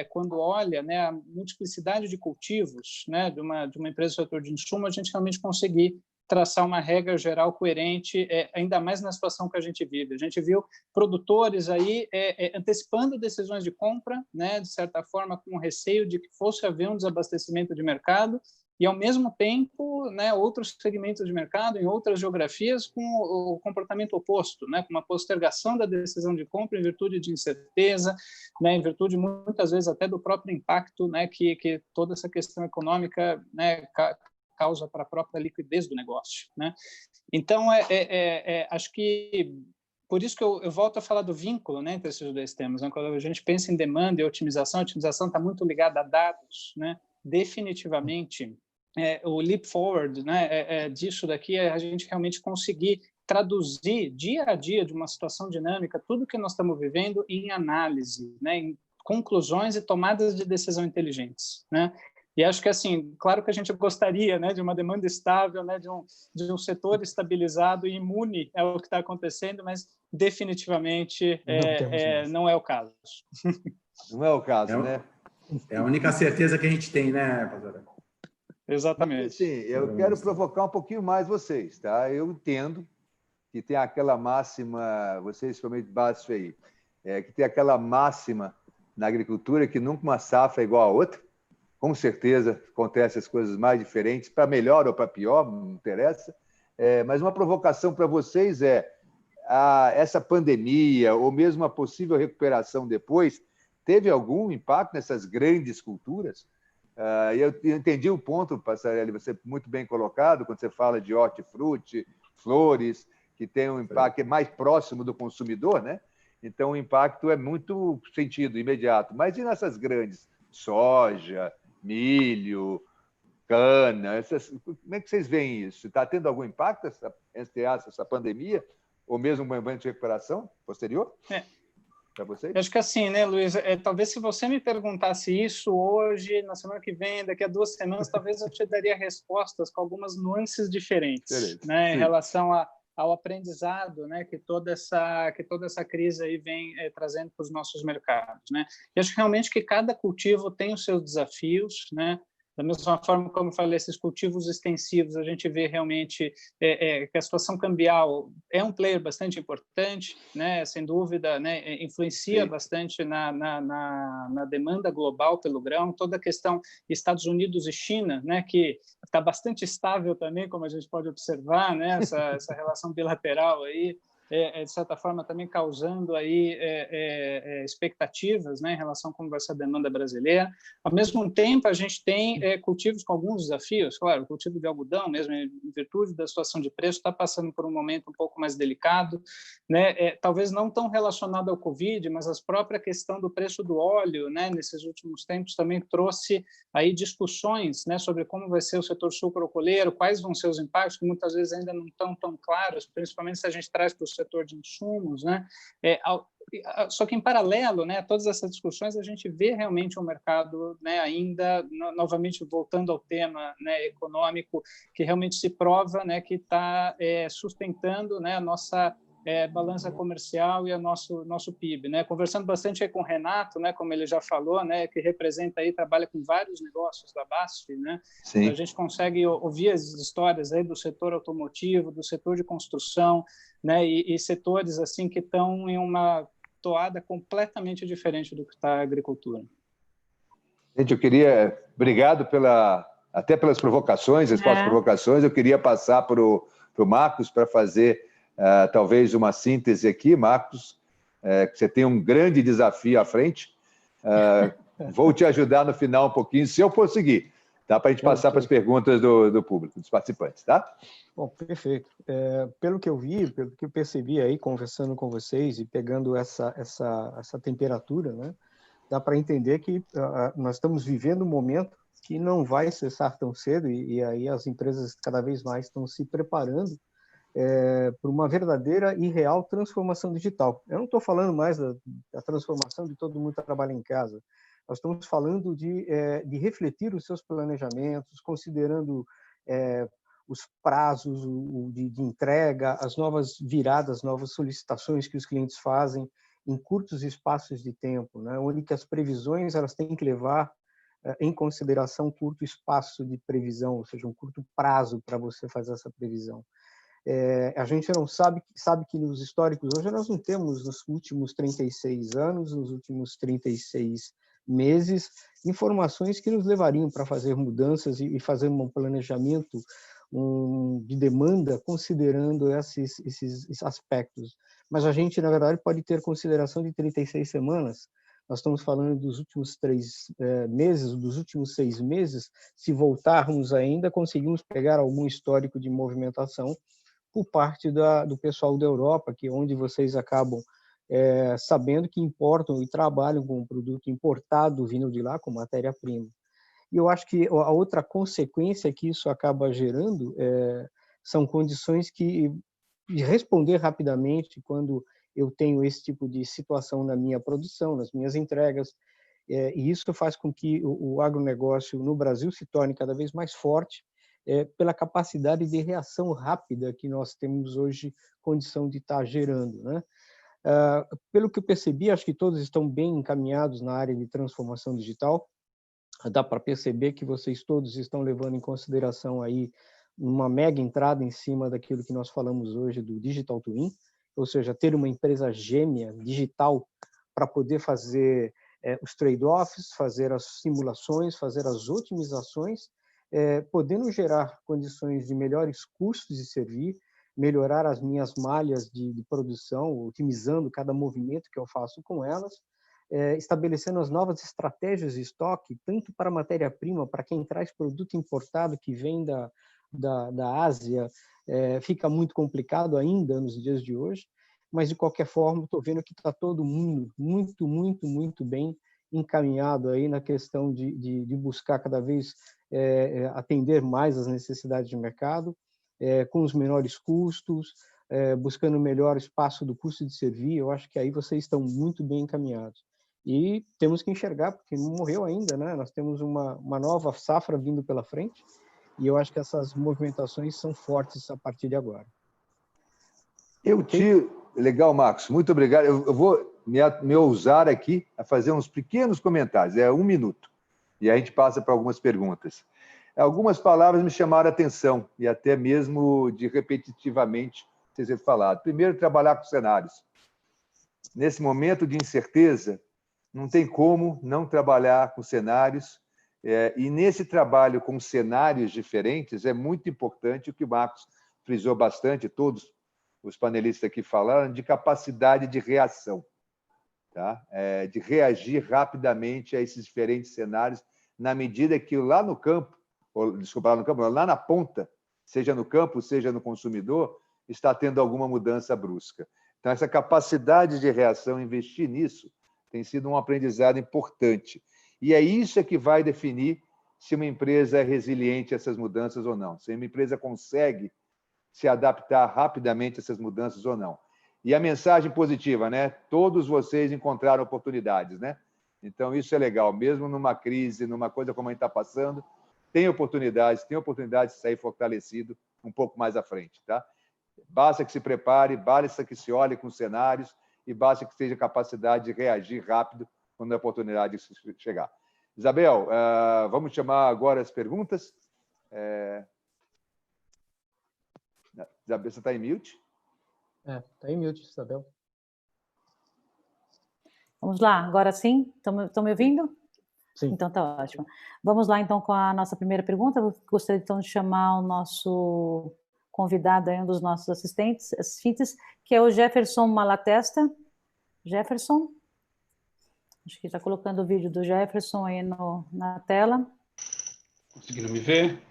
quando olha, né, a multiplicidade de cultivos, né, de uma empresa do setor de insumo, a gente realmente conseguir traçar uma regra geral coerente, ainda mais na situação que a gente vive. A gente viu produtores aí antecipando decisões de compra, né, de certa forma, com receio de que fosse haver um desabastecimento de mercado, e, ao mesmo tempo, né, outros segmentos de mercado, em outras geografias, com o comportamento oposto, né, com uma postergação da decisão de compra em virtude de incerteza, né, em virtude, muitas vezes, até do próprio impacto, né, que toda essa questão econômica, né, causa para a própria liquidez do negócio, né? Então, acho que por isso que eu volto a falar do vínculo, né, entre esses dois temas, né? Quando a gente pensa em demanda e otimização, a otimização está muito ligada a dados, né? Definitivamente, o leap forward, né, disso daqui é a gente realmente conseguir traduzir dia a dia de uma situação dinâmica tudo que nós estamos vivendo em análise, né, em conclusões e tomadas de decisão inteligentes, né? E acho que, assim, claro que a gente gostaria, né, de uma demanda estável, né, de um setor estabilizado e imune ao que está acontecendo, mas definitivamente não é o caso. Não é o caso, né? É a única certeza que a gente tem, né, Pastor? Exatamente. Sim, eu quero provocar um pouquinho mais vocês, tá? Eu entendo que tem aquela máxima, vocês principalmente BASF aí, que tem aquela máxima na agricultura que nunca uma safra é igual a outra. Com certeza acontecem as coisas mais diferentes, para melhor ou para pior, não interessa. Mas uma provocação para vocês essa pandemia, ou mesmo a possível recuperação depois, teve algum impacto nessas grandes culturas? Eu entendi o ponto, Passarelli, você muito bem colocado, quando você fala de hortifruti, flores, que tem um impacto mais próximo do consumidor, né? Então, o impacto é muito sentido, imediato. Mas e nessas grandes? Soja, milho, cana, como é que vocês veem isso? Está tendo algum impacto, essa pandemia, ou mesmo um momento de recuperação posterior? Para vocês? Eu acho que assim, né, Luiz, talvez se você me perguntasse isso hoje, na semana que vem, daqui a 2 semanas, talvez eu te daria respostas com algumas nuances diferentes, né, em relação ao aprendizado, né, que toda essa crise aí vem trazendo para os nossos mercados, né. E acho realmente que cada cultivo tem os seus desafios, né. Da mesma forma, como eu falei, esses cultivos extensivos, a gente vê realmente que a situação cambial é um player bastante importante, né? Sem dúvida, né? Influencia bastante na demanda global pelo grão, toda a questão Estados Unidos e China, né? Que está bastante estável também, como a gente pode observar, né? Essa relação bilateral aí, de certa forma, também causando aí expectativas, né, em relação a como vai ser a demanda brasileira. Ao mesmo tempo, a gente tem cultivos com alguns desafios. Claro, o cultivo de algodão, mesmo em virtude da situação de preço, está passando por um momento um pouco mais delicado, né, talvez não tão relacionado ao Covid, mas a própria questão do preço do óleo, né, nesses últimos tempos também trouxe aí discussões, né, sobre como vai ser o setor sucroalcooleiro, quais vão ser os impactos, que muitas vezes ainda não estão tão claros, principalmente se a gente traz para o setor de insumos, né? Só que, em paralelo, né, a todas essas discussões, a gente vê realmente um mercado, né, ainda, novamente, voltando ao tema, né, econômico, que realmente se prova, né, que está sustentando, né, a nossa balança comercial e o nosso PIB, né? Conversando bastante aí com o Renato, né, como ele já falou, né, que representa aí, trabalha com vários negócios da BASF, né? Sim. A gente consegue ouvir as histórias aí do setor automotivo, do setor de construção, né, e setores assim que estão em uma toada completamente diferente do que está a agricultura. Gente, obrigado até pelas provocações, as provocações. Eu queria passar para o Marcos para fazer talvez uma síntese aqui. Marcos, que você tem um grande desafio à frente. Vou te ajudar no final um pouquinho, se eu conseguir, tá? Para a gente passar para as perguntas do público, dos participantes, tá? Bom, perfeito. Pelo que eu vi, pelo que eu percebi aí, conversando com vocês e pegando essa temperatura, né, dá para entender que nós estamos vivendo um momento que não vai cessar tão cedo, e aí as empresas cada vez mais estão se preparando para uma verdadeira e real transformação digital. Eu não estou falando mais da transformação de todo mundo que trabalha em casa. Nós estamos falando de refletir os seus planejamentos, considerando os prazos de entrega, as novas viradas, novas solicitações que os clientes fazem em curtos espaços de tempo, né? Onde que as previsões elas têm que levar em consideração um curto espaço de previsão, ou seja, um curto prazo para você fazer essa previsão. A gente não sabe que nos históricos hoje nós não temos nos últimos 36 anos, nos últimos 36 meses, informações que nos levariam para fazer mudanças e fazer um planejamento de demanda considerando esses aspectos. Mas a gente, na verdade, pode ter consideração de 36 semanas. Nós estamos falando dos últimos 3 meses, dos últimos 6 meses. Se voltarmos ainda, conseguimos pegar algum histórico de movimentação por parte do pessoal da Europa, que é onde vocês acabam sabendo que importam e trabalham com um produto importado vindo de lá, com matéria-prima. E eu acho que a outra consequência que isso acaba gerando são condições de responder rapidamente quando eu tenho esse tipo de situação na minha produção, nas minhas entregas, e isso faz com que o agronegócio no Brasil se torne cada vez mais forte, pela capacidade de reação rápida que nós temos hoje condição de estar gerando, né? Pelo que eu percebi, acho que todos estão bem encaminhados na área de transformação digital. Dá para perceber que vocês todos estão levando em consideração aí uma mega entrada em cima daquilo que nós falamos hoje do Digital Twin, ou seja, ter uma empresa gêmea digital para poder fazer os trade-offs, fazer as simulações, fazer as otimizações, podendo gerar condições de melhores custos de servir, melhorar as minhas malhas de produção, otimizando cada movimento que eu faço com elas, estabelecendo as novas estratégias de estoque, tanto para matéria-prima, para quem traz produto importado que vem da Ásia, fica muito complicado ainda nos dias de hoje, mas de qualquer forma estou vendo que está todo mundo muito bem encaminhado aí na questão de buscar cada vez atender mais as necessidades de mercado, com os menores custos, buscando melhor espaço do custo de servir. Eu acho que aí vocês estão muito bem encaminhados. E temos que enxergar, porque não morreu ainda, né? Nós temos uma nova safra vindo pela frente, e eu acho que essas movimentações são fortes a partir de agora. Legal, Marcos, muito obrigado. Eu vou me ousar aqui a fazer uns pequenos comentários, 1 minuto, e a gente passa para algumas perguntas. Algumas palavras me chamaram a atenção, e até mesmo de repetitivamente ter falado. Primeiro, trabalhar com cenários. Nesse momento de incerteza, não tem como não trabalhar com cenários, e nesse trabalho com cenários diferentes é muito importante o que o Marcos frisou bastante, todos os panelistas aqui falaram, de capacidade de reação, tá? De reagir rapidamente a esses diferentes cenários, na medida que lá no campo, lá na ponta, seja no campo, seja no consumidor, está tendo alguma mudança brusca. Então, essa capacidade de reação, investir nisso, tem sido um aprendizado importante. E é isso que vai definir se uma empresa é resiliente a essas mudanças ou não, se uma empresa consegue se adaptar rapidamente a essas mudanças ou não. E a mensagem positiva, né? Todos vocês encontraram oportunidades, né? Então, isso é legal. Mesmo numa crise, numa coisa como a gente está passando, tem oportunidade de sair fortalecido um pouco mais à frente, tá? Basta que se prepare, basta que se olhe com cenários e basta que tenha capacidade de reagir rápido quando a oportunidade chegar. Isabel, vamos chamar agora as perguntas. Isabel, você está em mute? Está em mute, Isabel. Vamos lá, agora sim? Estão me ouvindo? Sim. Então tá ótimo. Vamos lá então com a nossa primeira pergunta. Eu gostaria então de chamar o nosso convidado, um dos nossos assistentes, que é o Jefferson Malatesta. Jefferson? Acho que está colocando o vídeo do Jefferson aí na tela. Conseguindo me ver?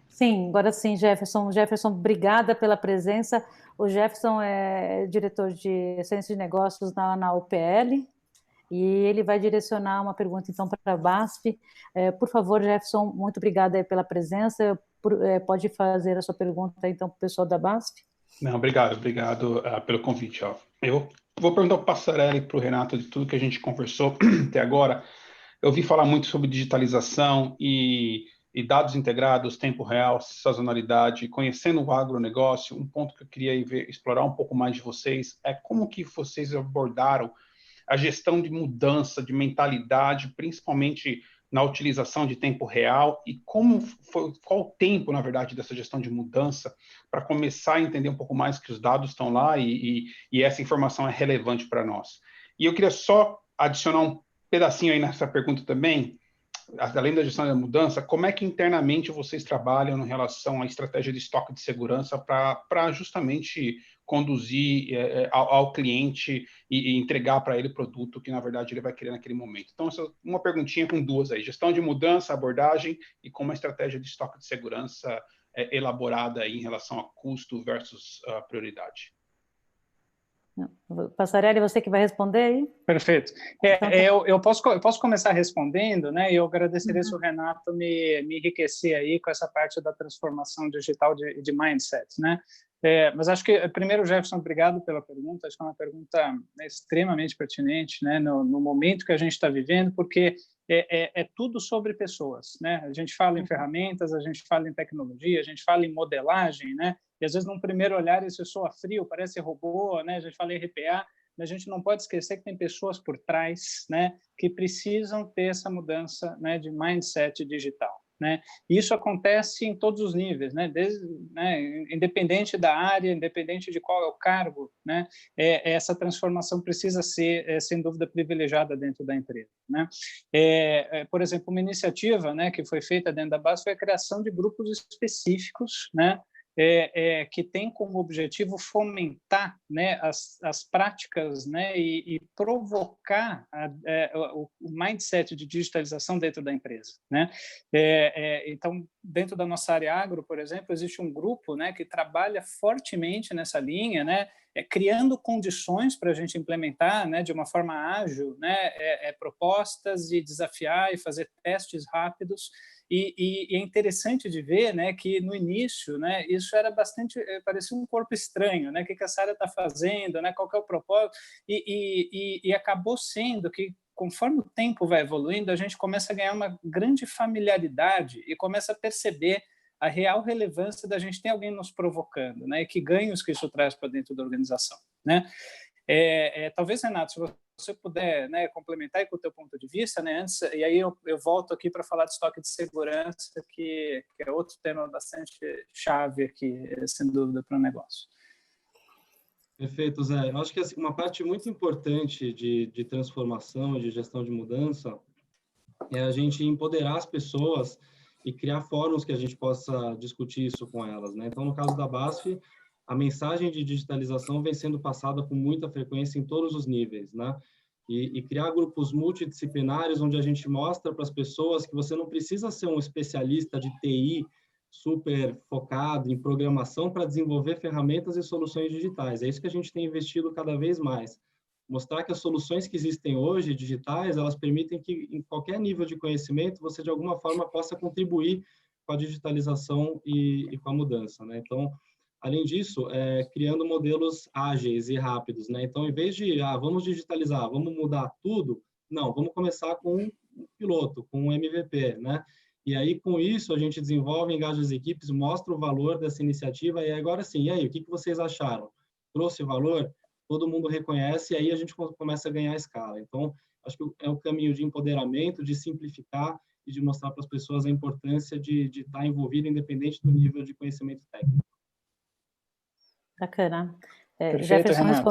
Sim, agora sim, Jefferson. Jefferson, obrigada pela presença. O Jefferson é diretor de Ciência de Negócios na UPL e ele vai direcionar uma pergunta, então, para a BASF. Por favor, Jefferson, muito obrigada aí pela presença. Pode fazer a sua pergunta, então, para o pessoal da BASF? Não, obrigado pelo convite. Eu vou perguntar para o Passarelli e para o Renato de tudo que a gente conversou até agora. Eu ouvi falar muito sobre digitalização e dados integrados, tempo real, sazonalidade, conhecendo o agronegócio. Um ponto que eu queria explorar um pouco mais de vocês é como que vocês abordaram a gestão de mudança, de mentalidade, principalmente na utilização de tempo real, e qual o tempo, na verdade, dessa gestão de mudança, para começar a entender um pouco mais que os dados estão lá e essa informação é relevante para nós. E eu queria só adicionar um pedacinho aí nessa pergunta também, além da gestão da mudança, como é que internamente vocês trabalham em relação à estratégia de estoque de segurança para justamente conduzir ao cliente e entregar para ele o produto que, na verdade, ele vai querer naquele momento. Então, essa uma perguntinha com duas aí. Gestão de mudança, abordagem e como a estratégia de estoque de segurança é elaborada aí em relação a custo versus prioridade. Passarelli, você que vai responder aí? Perfeito. Eu posso começar respondendo, né? E eu agradeceria se o Renato me enriquecer aí com essa parte da transformação digital de mindset, né? Mas acho que, primeiro, Jefferson, obrigado pela pergunta. Acho que é uma pergunta extremamente pertinente, né? No momento que a gente está vivendo, porque é tudo sobre pessoas, né? A gente fala em ferramentas, a gente fala em tecnologia, a gente fala em modelagem, né? E às vezes, num primeiro olhar, isso soa frio, parece robô, né? A gente fala em RPA, mas a gente não pode esquecer que tem pessoas por trás, né? Que precisam ter essa mudança, né? De mindset digital, né? E isso acontece em todos os níveis, né? Independente da área, independente de qual é o cargo, né? Essa transformação precisa ser, sem dúvida, privilegiada dentro da empresa, né? Por exemplo, uma iniciativa, né? Que foi feita dentro da BASF foi a criação de grupos específicos, né? Que tem como objetivo fomentar, né, as práticas, né, e provocar o mindset de digitalização dentro da empresa, né? Então, dentro da nossa área agro, por exemplo, existe um grupo, né, que trabalha fortemente nessa linha, né, criando condições para a gente implementar, né, de uma forma ágil, né, propostas e desafiar e fazer testes rápidos. E é interessante de ver, né, que no início, né, isso era bastante, parecia um corpo estranho, né, o que essa área está fazendo, né, qual que é o propósito, e acabou sendo que, conforme o tempo vai evoluindo, a gente começa a ganhar uma grande familiaridade e começa a perceber a real relevância da gente ter alguém nos provocando, né, e que ganhos que isso traz para dentro da organização, né? Talvez, Renato, se você puder, né, complementar aí com o teu ponto de vista, né, antes, e aí eu volto aqui para falar de estoque de segurança, que é outro tema bastante chave aqui, sem dúvida, para o negócio. Perfeito, Zé. Eu acho que assim, uma parte muito importante de transformação e de gestão de mudança é a gente empoderar as pessoas e criar fóruns que a gente possa discutir isso com elas, né? Então, no caso da BASF, a mensagem de digitalização vem sendo passada com muita frequência em todos os níveis, né? E criar grupos multidisciplinares onde a gente mostra para as pessoas que você não precisa ser um especialista de TI super focado em programação para desenvolver ferramentas e soluções digitais. É isso que a gente tem investido cada vez mais. Mostrar que as soluções que existem hoje, digitais, elas permitem que, em qualquer nível de conhecimento, você, de alguma forma, possa contribuir com a digitalização e com a mudança, né? Então, além disso, criando modelos ágeis e rápidos, né? Então, em vez de, vamos digitalizar, vamos mudar tudo, não, vamos começar com um piloto, com um MVP, né? E aí, com isso, a gente desenvolve, engaja as equipes, mostra o valor dessa iniciativa, e agora sim, e aí, o que vocês acharam? Trouxe valor? Todo mundo reconhece, e aí a gente começa a ganhar escala. Então, acho que é o caminho de empoderamento, de simplificar e de mostrar para as pessoas a importância de estar envolvido, independente do nível de conhecimento técnico. Bacana. Perfeito, Jefferson, Renato.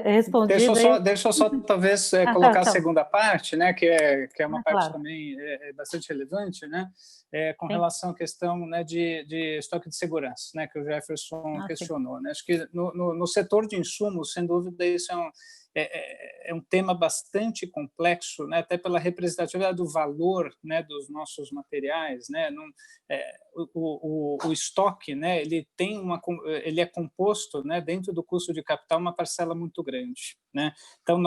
respondido. Deixa eu só talvez colocar a tá. segunda parte, né, que é uma parte claro. também bastante relevante, né, com relação à questão, né, de estoque de segurança, né, que o Jefferson questionou, né. Acho que no setor de insumos, sem dúvida, isso é um tema bastante complexo, né, até pela representatividade do valor, né, dos nossos materiais, né. O estoque, né, ele é composto, né, dentro do custo de capital, uma parcela muito grande, né. Então,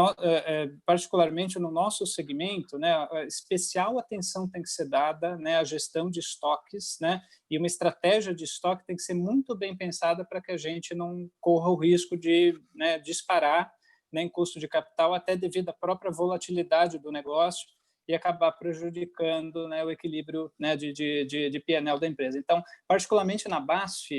particularmente no nosso segmento, né, especial atenção tem que ser dada, né, à gestão de estoques, né, e uma estratégia de estoque tem que ser muito bem pensada para que a gente não corra o risco de, né, disparar, né, em custo de capital, até devido à própria volatilidade do negócio, e acabar prejudicando, né, o equilíbrio, né, de P&L da empresa. Então, particularmente na BASF,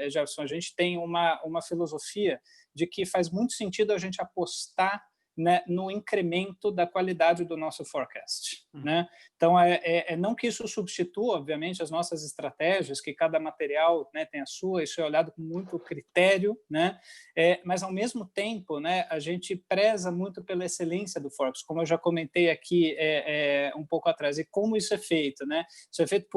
Jefferson, a gente tem uma filosofia de que faz muito sentido a gente apostar, né, no incremento da qualidade do nosso forecast, né? Então, não que isso substitua, obviamente, as nossas estratégias, que cada material, né, tem a sua, isso é olhado com muito critério, né? Mas, ao mesmo tempo, né, a gente preza muito pela excelência do forecast, como eu já comentei aqui um pouco atrás. E como isso é feito, né? Isso é feito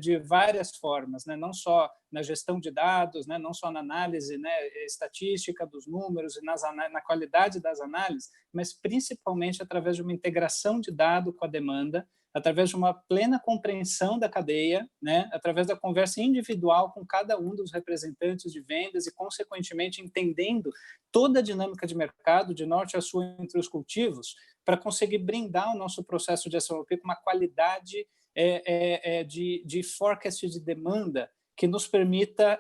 de várias formas, né? Não só na gestão de dados, né? Não só na análise, né, estatística dos números e na qualidade das análises, mas principalmente através de uma integração de dado com a demanda, através de uma plena compreensão da cadeia, né, através da conversa individual com cada um dos representantes de vendas e, consequentemente, entendendo toda a dinâmica de mercado, de norte a sul entre os cultivos, para conseguir brindar o nosso processo de SOP com uma qualidade de forecast de demanda que nos permita,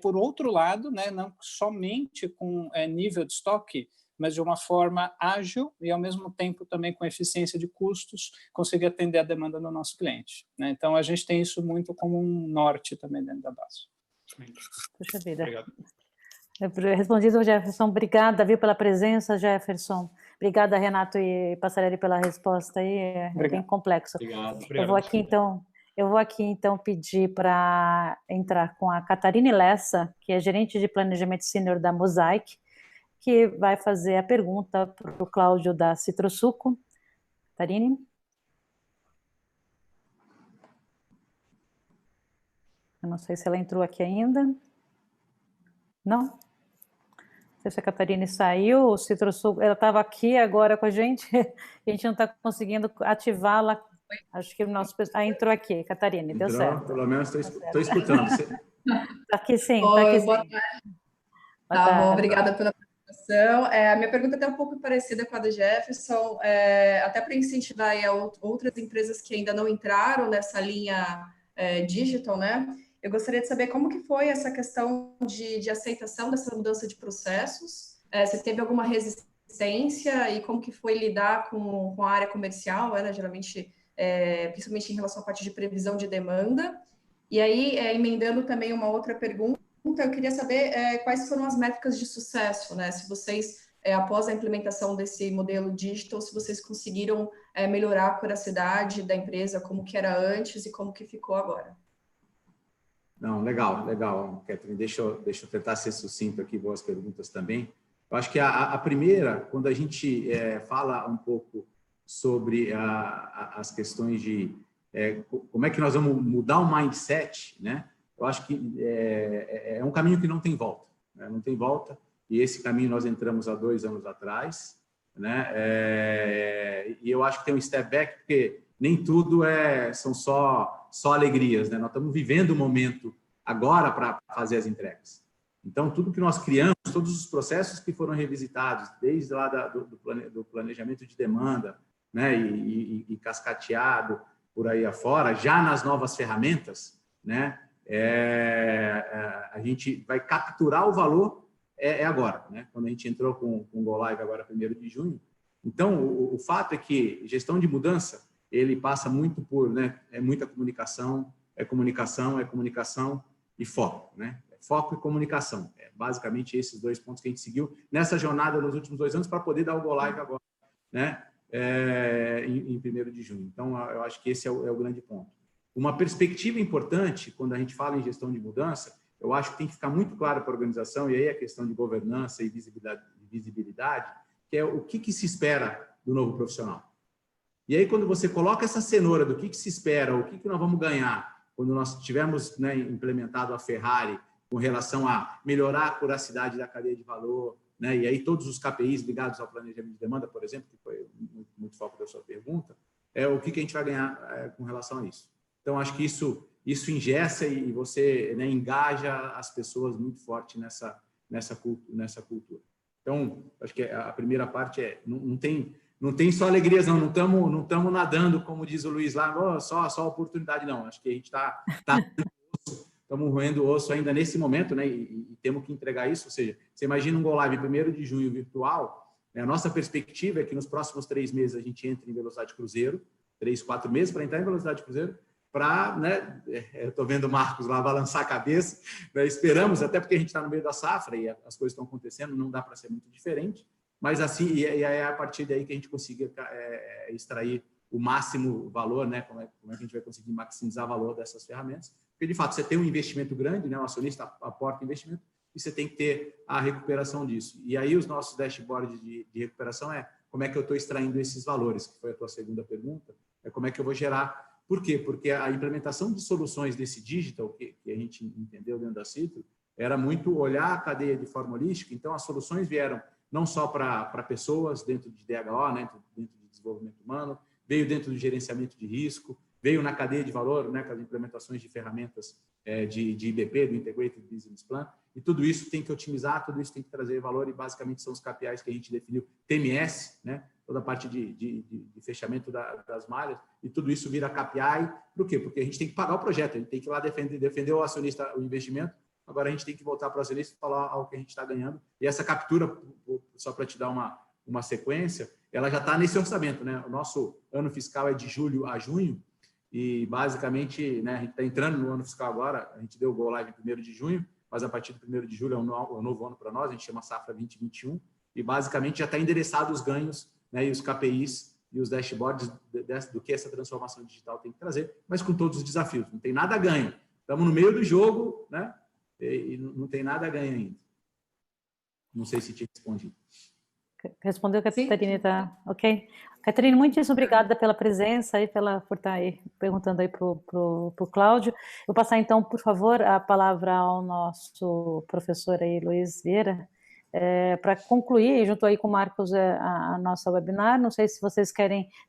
por outro lado, né, não somente com nível de estoque, mas de uma forma ágil e, ao mesmo tempo, também com eficiência de custos, conseguir atender a demanda do nosso cliente, né? Então, a gente tem isso muito como um norte também dentro da BASF. Puxa vida. Obrigado. Respondido, Jefferson. Obrigada, viu, pela presença, Jefferson. Obrigada, Renato e Passarelli, pela resposta aí. É bem complexo. Obrigado. Eu vou aqui, então, pedir para entrar com a Catarine Lessa, que é gerente de planejamento sênior da Mosaic, que vai fazer a pergunta para o Cláudio da Citrosuco. Catarine? Eu não sei se ela entrou aqui ainda. Não? Não sei se a Catarine saiu, o Citrosuco, ela estava aqui agora com a gente não está conseguindo ativá-la. Acho que o nosso... entrou aqui, Catarine, deu certo. Pelo menos estou escutando. Está aqui sim, está aqui sim. Boa tarde. Tá bom, obrigada pela apresentação. A minha pergunta é um pouco parecida com a do Jefferson, até para incentivar outras empresas que ainda não entraram nessa linha digital, né? Eu gostaria de saber como que foi essa questão de aceitação dessa mudança de processos, se teve alguma resistência e como que foi lidar com a área comercial, né? Geralmente, principalmente em relação à parte de previsão de demanda. E aí, emendando também uma outra pergunta, eu queria saber quais foram as métricas de sucesso, né? Se vocês, após a implementação desse modelo digital, se vocês conseguiram melhorar a curacidade da empresa, como que era antes e como que ficou agora. Não, legal, Catherine. Deixa eu tentar ser sucinto aqui, boas perguntas também. Eu acho que a primeira, quando a gente fala um pouco sobre as questões de como é que nós vamos mudar o mindset, né? Eu acho que é um caminho que não tem volta, né? Não tem volta, e esse caminho nós entramos há 2 anos atrás, né? E eu acho que tem um step back, porque nem tudo são só alegrias, né? Nós estamos vivendo um momento agora para fazer as entregas. Então, tudo que nós criamos, todos os processos que foram revisitados, desde lá do planejamento de demanda, né? E cascateado por aí afora, já nas novas ferramentas, né? A gente vai capturar o valor agora, né? Quando a gente entrou com o Go Live agora 1º de junho. Então, o fato é que gestão de mudança, ele passa muito por, né? Muita comunicação, comunicação e foco, né? Foco e comunicação. Basicamente esses 2 pontos que a gente seguiu nessa jornada nos últimos 2 anos para poder dar o Go Live agora, né? Em 1º de junho. Então, eu acho que esse é o grande ponto. Uma perspectiva importante, quando a gente fala em gestão de mudança, eu acho que tem que ficar muito claro para a organização, e aí a questão de governança e visibilidade, que é o que se espera do novo profissional. E aí, quando você coloca essa cenoura do que se espera, o que nós vamos ganhar, quando nós tivermos, né, implementado a Ferrari com relação a melhorar a curacidade da cadeia de valor, né, e aí todos os KPIs ligados ao planejamento de demanda, por exemplo, que foi muito foco da sua pergunta, o que a gente vai ganhar com relação a isso. Então, acho que isso ingessa e você, né, engaja as pessoas muito forte nessa cultura. Então, acho que a primeira parte não tem só alegrias, não estamos nadando, como diz o Luiz lá, só oportunidade, não. Acho que a gente estamos roendo o osso ainda nesse momento, né, e temos que entregar isso. Ou seja, você imagina um Go Live 1º de junho virtual, né, a nossa perspectiva é que nos próximos 3 meses a gente entre em velocidade cruzeiro, 3, 4 meses para entrar em velocidade cruzeiro, para, né, eu estou vendo o Marcos lá balançar a cabeça, né, esperamos, até porque a gente está no meio da safra e as coisas estão acontecendo, não dá para ser muito diferente, mas assim, e é a partir daí que a gente consiga extrair o máximo valor, né, como é que a gente vai conseguir maximizar o valor dessas ferramentas, porque de fato você tem um investimento grande, né, o acionista aporta investimento, e você tem que ter a recuperação disso. E aí os nossos dashboards de recuperação como é que eu estou extraindo esses valores, que foi a tua segunda pergunta, como é que eu vou gerar. Por quê? Porque a implementação de soluções desse digital, que a gente entendeu dentro da Citro, era muito olhar a cadeia de forma holística. Então, as soluções vieram não só para pessoas dentro de DHO, né, dentro de desenvolvimento humano, veio dentro do gerenciamento de risco, veio na cadeia de valor, né, com as implementações de ferramentas de IBP, do Integrated Business Plan, e tudo isso tem que otimizar, tudo isso tem que trazer valor, e basicamente são os KPIs que a gente definiu, TMS, né, toda a parte de fechamento das malhas, e tudo isso vira KPI. Por quê? Porque a gente tem que pagar o projeto, a gente tem que ir lá defender o acionista, o investimento, agora a gente tem que voltar para o acionista e falar o que a gente está ganhando, e essa captura, só para te dar uma sequência, ela já está nesse orçamento, né? O nosso ano fiscal é de julho a junho, e basicamente, né, a gente está entrando no ano fiscal agora, a gente deu o Go Live em 1º de junho, mas a partir do 1º de julho é um novo ano para nós, a gente chama Safra 2021, e basicamente já está endereçado os ganhos, né, e os KPIs e os dashboards do que essa transformação digital tem que trazer, mas com todos os desafios. Não tem nada a ganho. Estamos no meio do jogo, né, e não tem nada a ganho ainda. Não sei se tinha respondido. Respondeu, Catarina, tá? Ok. Catarina, muitíssimo obrigada pela presença e por estar aí perguntando aí para o Cláudio. Vou passar, então, por favor, a palavra ao nosso professor aí, Luiz Vieira, para concluir, junto aí com o Marcos, a nossa webinar. Não sei se vocês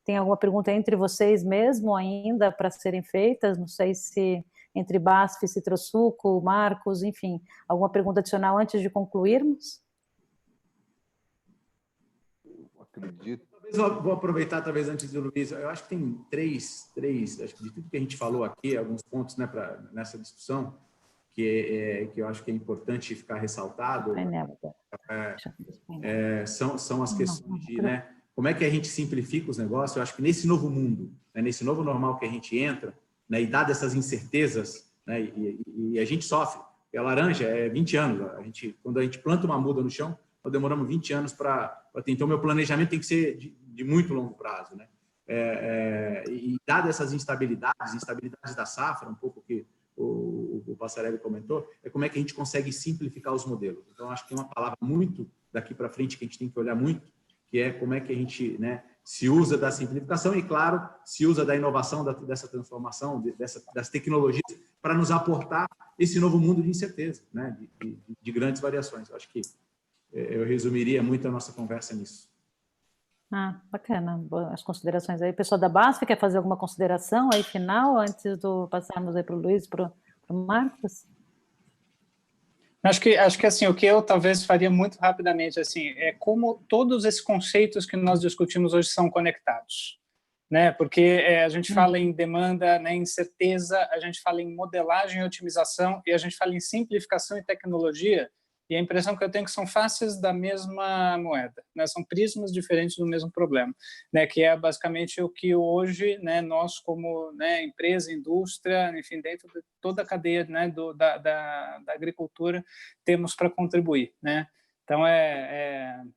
tem alguma pergunta entre vocês mesmo ainda para serem feitas, não sei se entre BASF, Citrosuco, Marcos, enfim, alguma pergunta adicional antes de concluirmos? Acredito. Talvez eu vou aproveitar, talvez antes do Luiz, eu acho que tem três, acho que de tudo que a gente falou aqui, alguns pontos, né, nessa discussão, que eu acho que é importante ficar ressaltado, são as questões de, né, como é que a gente simplifica os negócios. Eu acho que nesse novo mundo, né, nesse novo normal que a gente entra, né, e dadas essas incertezas, né, e a gente sofre. E a laranja é 20 anos. Quando a gente planta uma muda no chão, nós demoramos 20 anos para ter. Então, meu planejamento tem que ser de muito longo prazo, né? E dadas essas instabilidades da safra, um pouco que o Passarelli comentou, como é que a gente consegue simplificar os modelos. Então, acho que tem uma palavra muito daqui para frente que a gente tem que olhar muito, que é como é que a gente, né, se usa da simplificação e, claro, se usa da inovação, dessa transformação, das tecnologias para nos aportar esse novo mundo de incerteza, né? de grandes variações. Eu acho que eu resumiria muito a nossa conversa nisso. Bacana. As considerações aí. O pessoal da BASF quer fazer alguma consideração aí final, antes de passarmos aí para o Luiz, para o Marcos? Acho que assim, o que eu talvez faria muito rapidamente assim, é como todos esses conceitos que nós discutimos hoje são conectados, né? Porque a gente fala em demanda, né, em certeza, a gente fala em modelagem e otimização, e a gente fala em simplificação e tecnologia, e a impressão que eu tenho é que são faces da mesma moeda, né? São prismas diferentes do mesmo problema, né? Que é basicamente o que hoje, né, nós como, né, empresa, indústria, enfim, dentro de toda a cadeia, né, da agricultura, temos para contribuir, né? Então,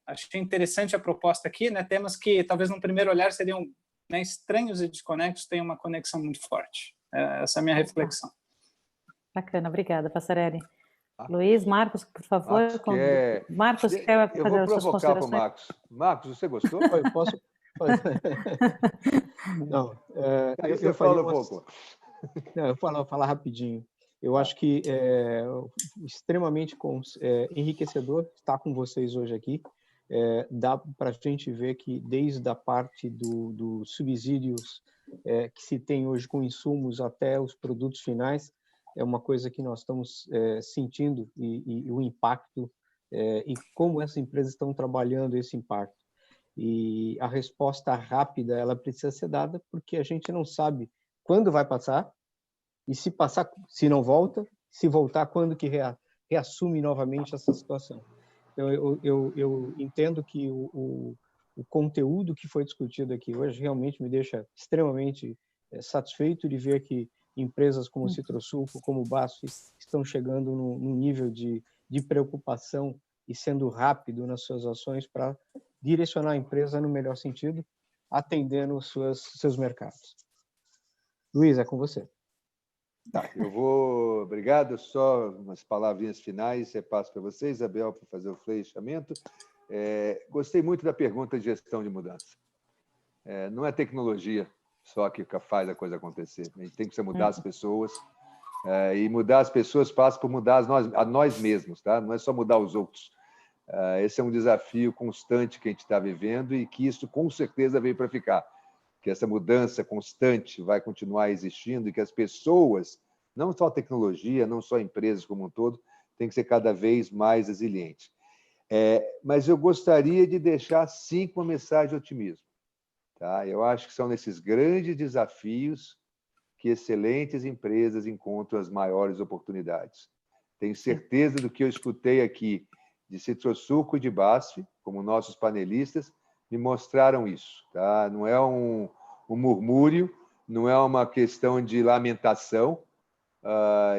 achei interessante a proposta aqui, né? Temas que talvez num primeiro olhar seriam, né, estranhos e desconexos, têm uma conexão muito forte. Essa é a minha reflexão. Bacana, obrigada, Passarelli. Luiz, Marcos, por favor. Marcos, quer fazer as suas considerações? Eu vou provocar para o Marcos. Marcos, você gostou? Eu posso? Não, eu falo um pouco. Não, eu vou falar rapidinho. Eu acho que é extremamente enriquecedor estar com vocês hoje aqui. Dá para a gente ver que desde a parte dos subsídios que se tem hoje com insumos até os produtos finais, é uma coisa que nós estamos sentindo e o impacto e como essas empresas estão trabalhando esse impacto. E a resposta rápida, ela precisa ser dada porque a gente não sabe quando vai passar e se passar, se não volta, se voltar, quando que reassume novamente essa situação. Então, eu entendo que o conteúdo que foi discutido aqui hoje realmente me deixa extremamente satisfeito de ver que empresas como Citrosuco, como BASF, estão chegando num nível de preocupação e sendo rápido nas suas ações para direcionar a empresa no melhor sentido, atendendo seus mercados. Luiz, é com você. Tá, obrigado, só umas palavrinhas finais, repasso para você, Isabel, para fazer o fechamento. Gostei muito da pergunta de gestão de mudança. Não é tecnologia só que faz a coisa acontecer. A gente tem que mudar as pessoas, e mudar as pessoas passa por mudar a nós mesmos, tá? Não é só mudar os outros. Esse é um desafio constante que a gente está vivendo e que isso, com certeza, veio para ficar. Que essa mudança constante vai continuar existindo e que as pessoas, não só a tecnologia, não só empresas como um todo, tem que ser cada vez mais resilientes. Mas eu gostaria de deixar, sim, com uma mensagem de otimismo. Tá? Eu acho que são nesses grandes desafios que excelentes empresas encontram as maiores oportunidades. Tenho certeza do que eu escutei aqui de Citrosuco e de BASF, como nossos panelistas, me mostraram isso. Tá? Não é um murmúrio, não é uma questão de lamentação,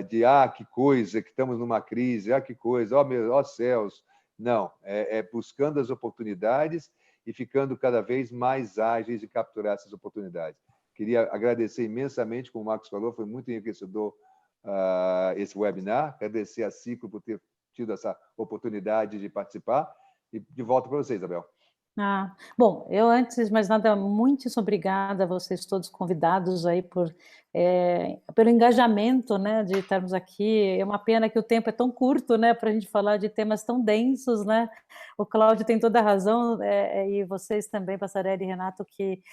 de que coisa, que estamos numa crise, que coisa, ó céus. Não, buscando as oportunidades e ficando cada vez mais ágeis de capturar essas oportunidades. Queria agradecer imensamente, como o Marcos falou, foi muito enriquecedor esse webinar, agradecer a Ciclo por ter tido essa oportunidade de participar, e de volta para você, Isabel. Bom, eu antes de mais nada, muito obrigada a vocês todos convidados aí pelo engajamento, né, de estarmos aqui. É uma pena que o tempo é tão curto, né, para a gente falar de temas tão densos, né? O Cláudio tem toda a razão, e vocês também, Passarelli e Renato, que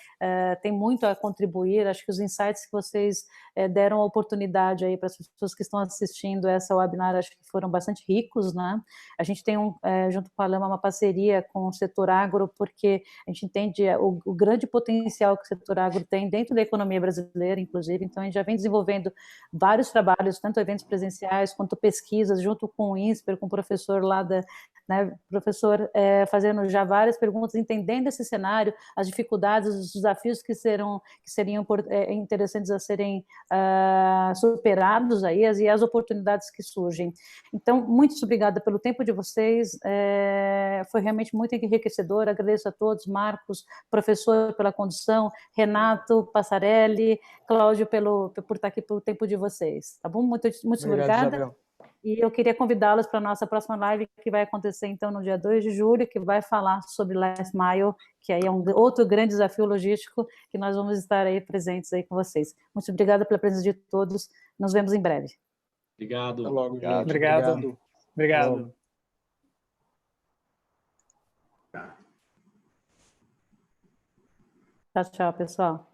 tem muito a contribuir. Acho que os insights que vocês deram a oportunidade aí para as pessoas que estão assistindo essa webinar, acho que foram bastante ricos, né? A gente tem junto com a Lama uma parceria com o setor agro, porque a gente entende o grande potencial que o setor agro tem dentro da economia brasileira, inclusive. Então, a gente já vem desenvolvendo vários trabalhos, tanto eventos presenciais quanto pesquisas, junto com o INSPER, com o professor lá professor fazendo já várias perguntas, entendendo esse cenário, as dificuldades, os desafios que seriam interessantes a serem superados aí, e as oportunidades que surgem. Então, muito obrigada pelo tempo de vocês, foi realmente muito enriquecedor. Agradeço a todos, Marcos, professor, pela condução, Renato, Passarelli, Cláudio, por estar aqui, pelo tempo de vocês, tá bom? Muito obrigada. Isabel. E eu queria convidá-los para a nossa próxima live, que vai acontecer, então, no dia 2 de julho, que vai falar sobre Last Mile, que aí é outro grande desafio logístico, que nós vamos estar aí presentes aí com vocês. Muito obrigada pela presença de todos, nos vemos em breve. Obrigado. Até logo, gente. Obrigado. Obrigado. Tchau, tchau, pessoal.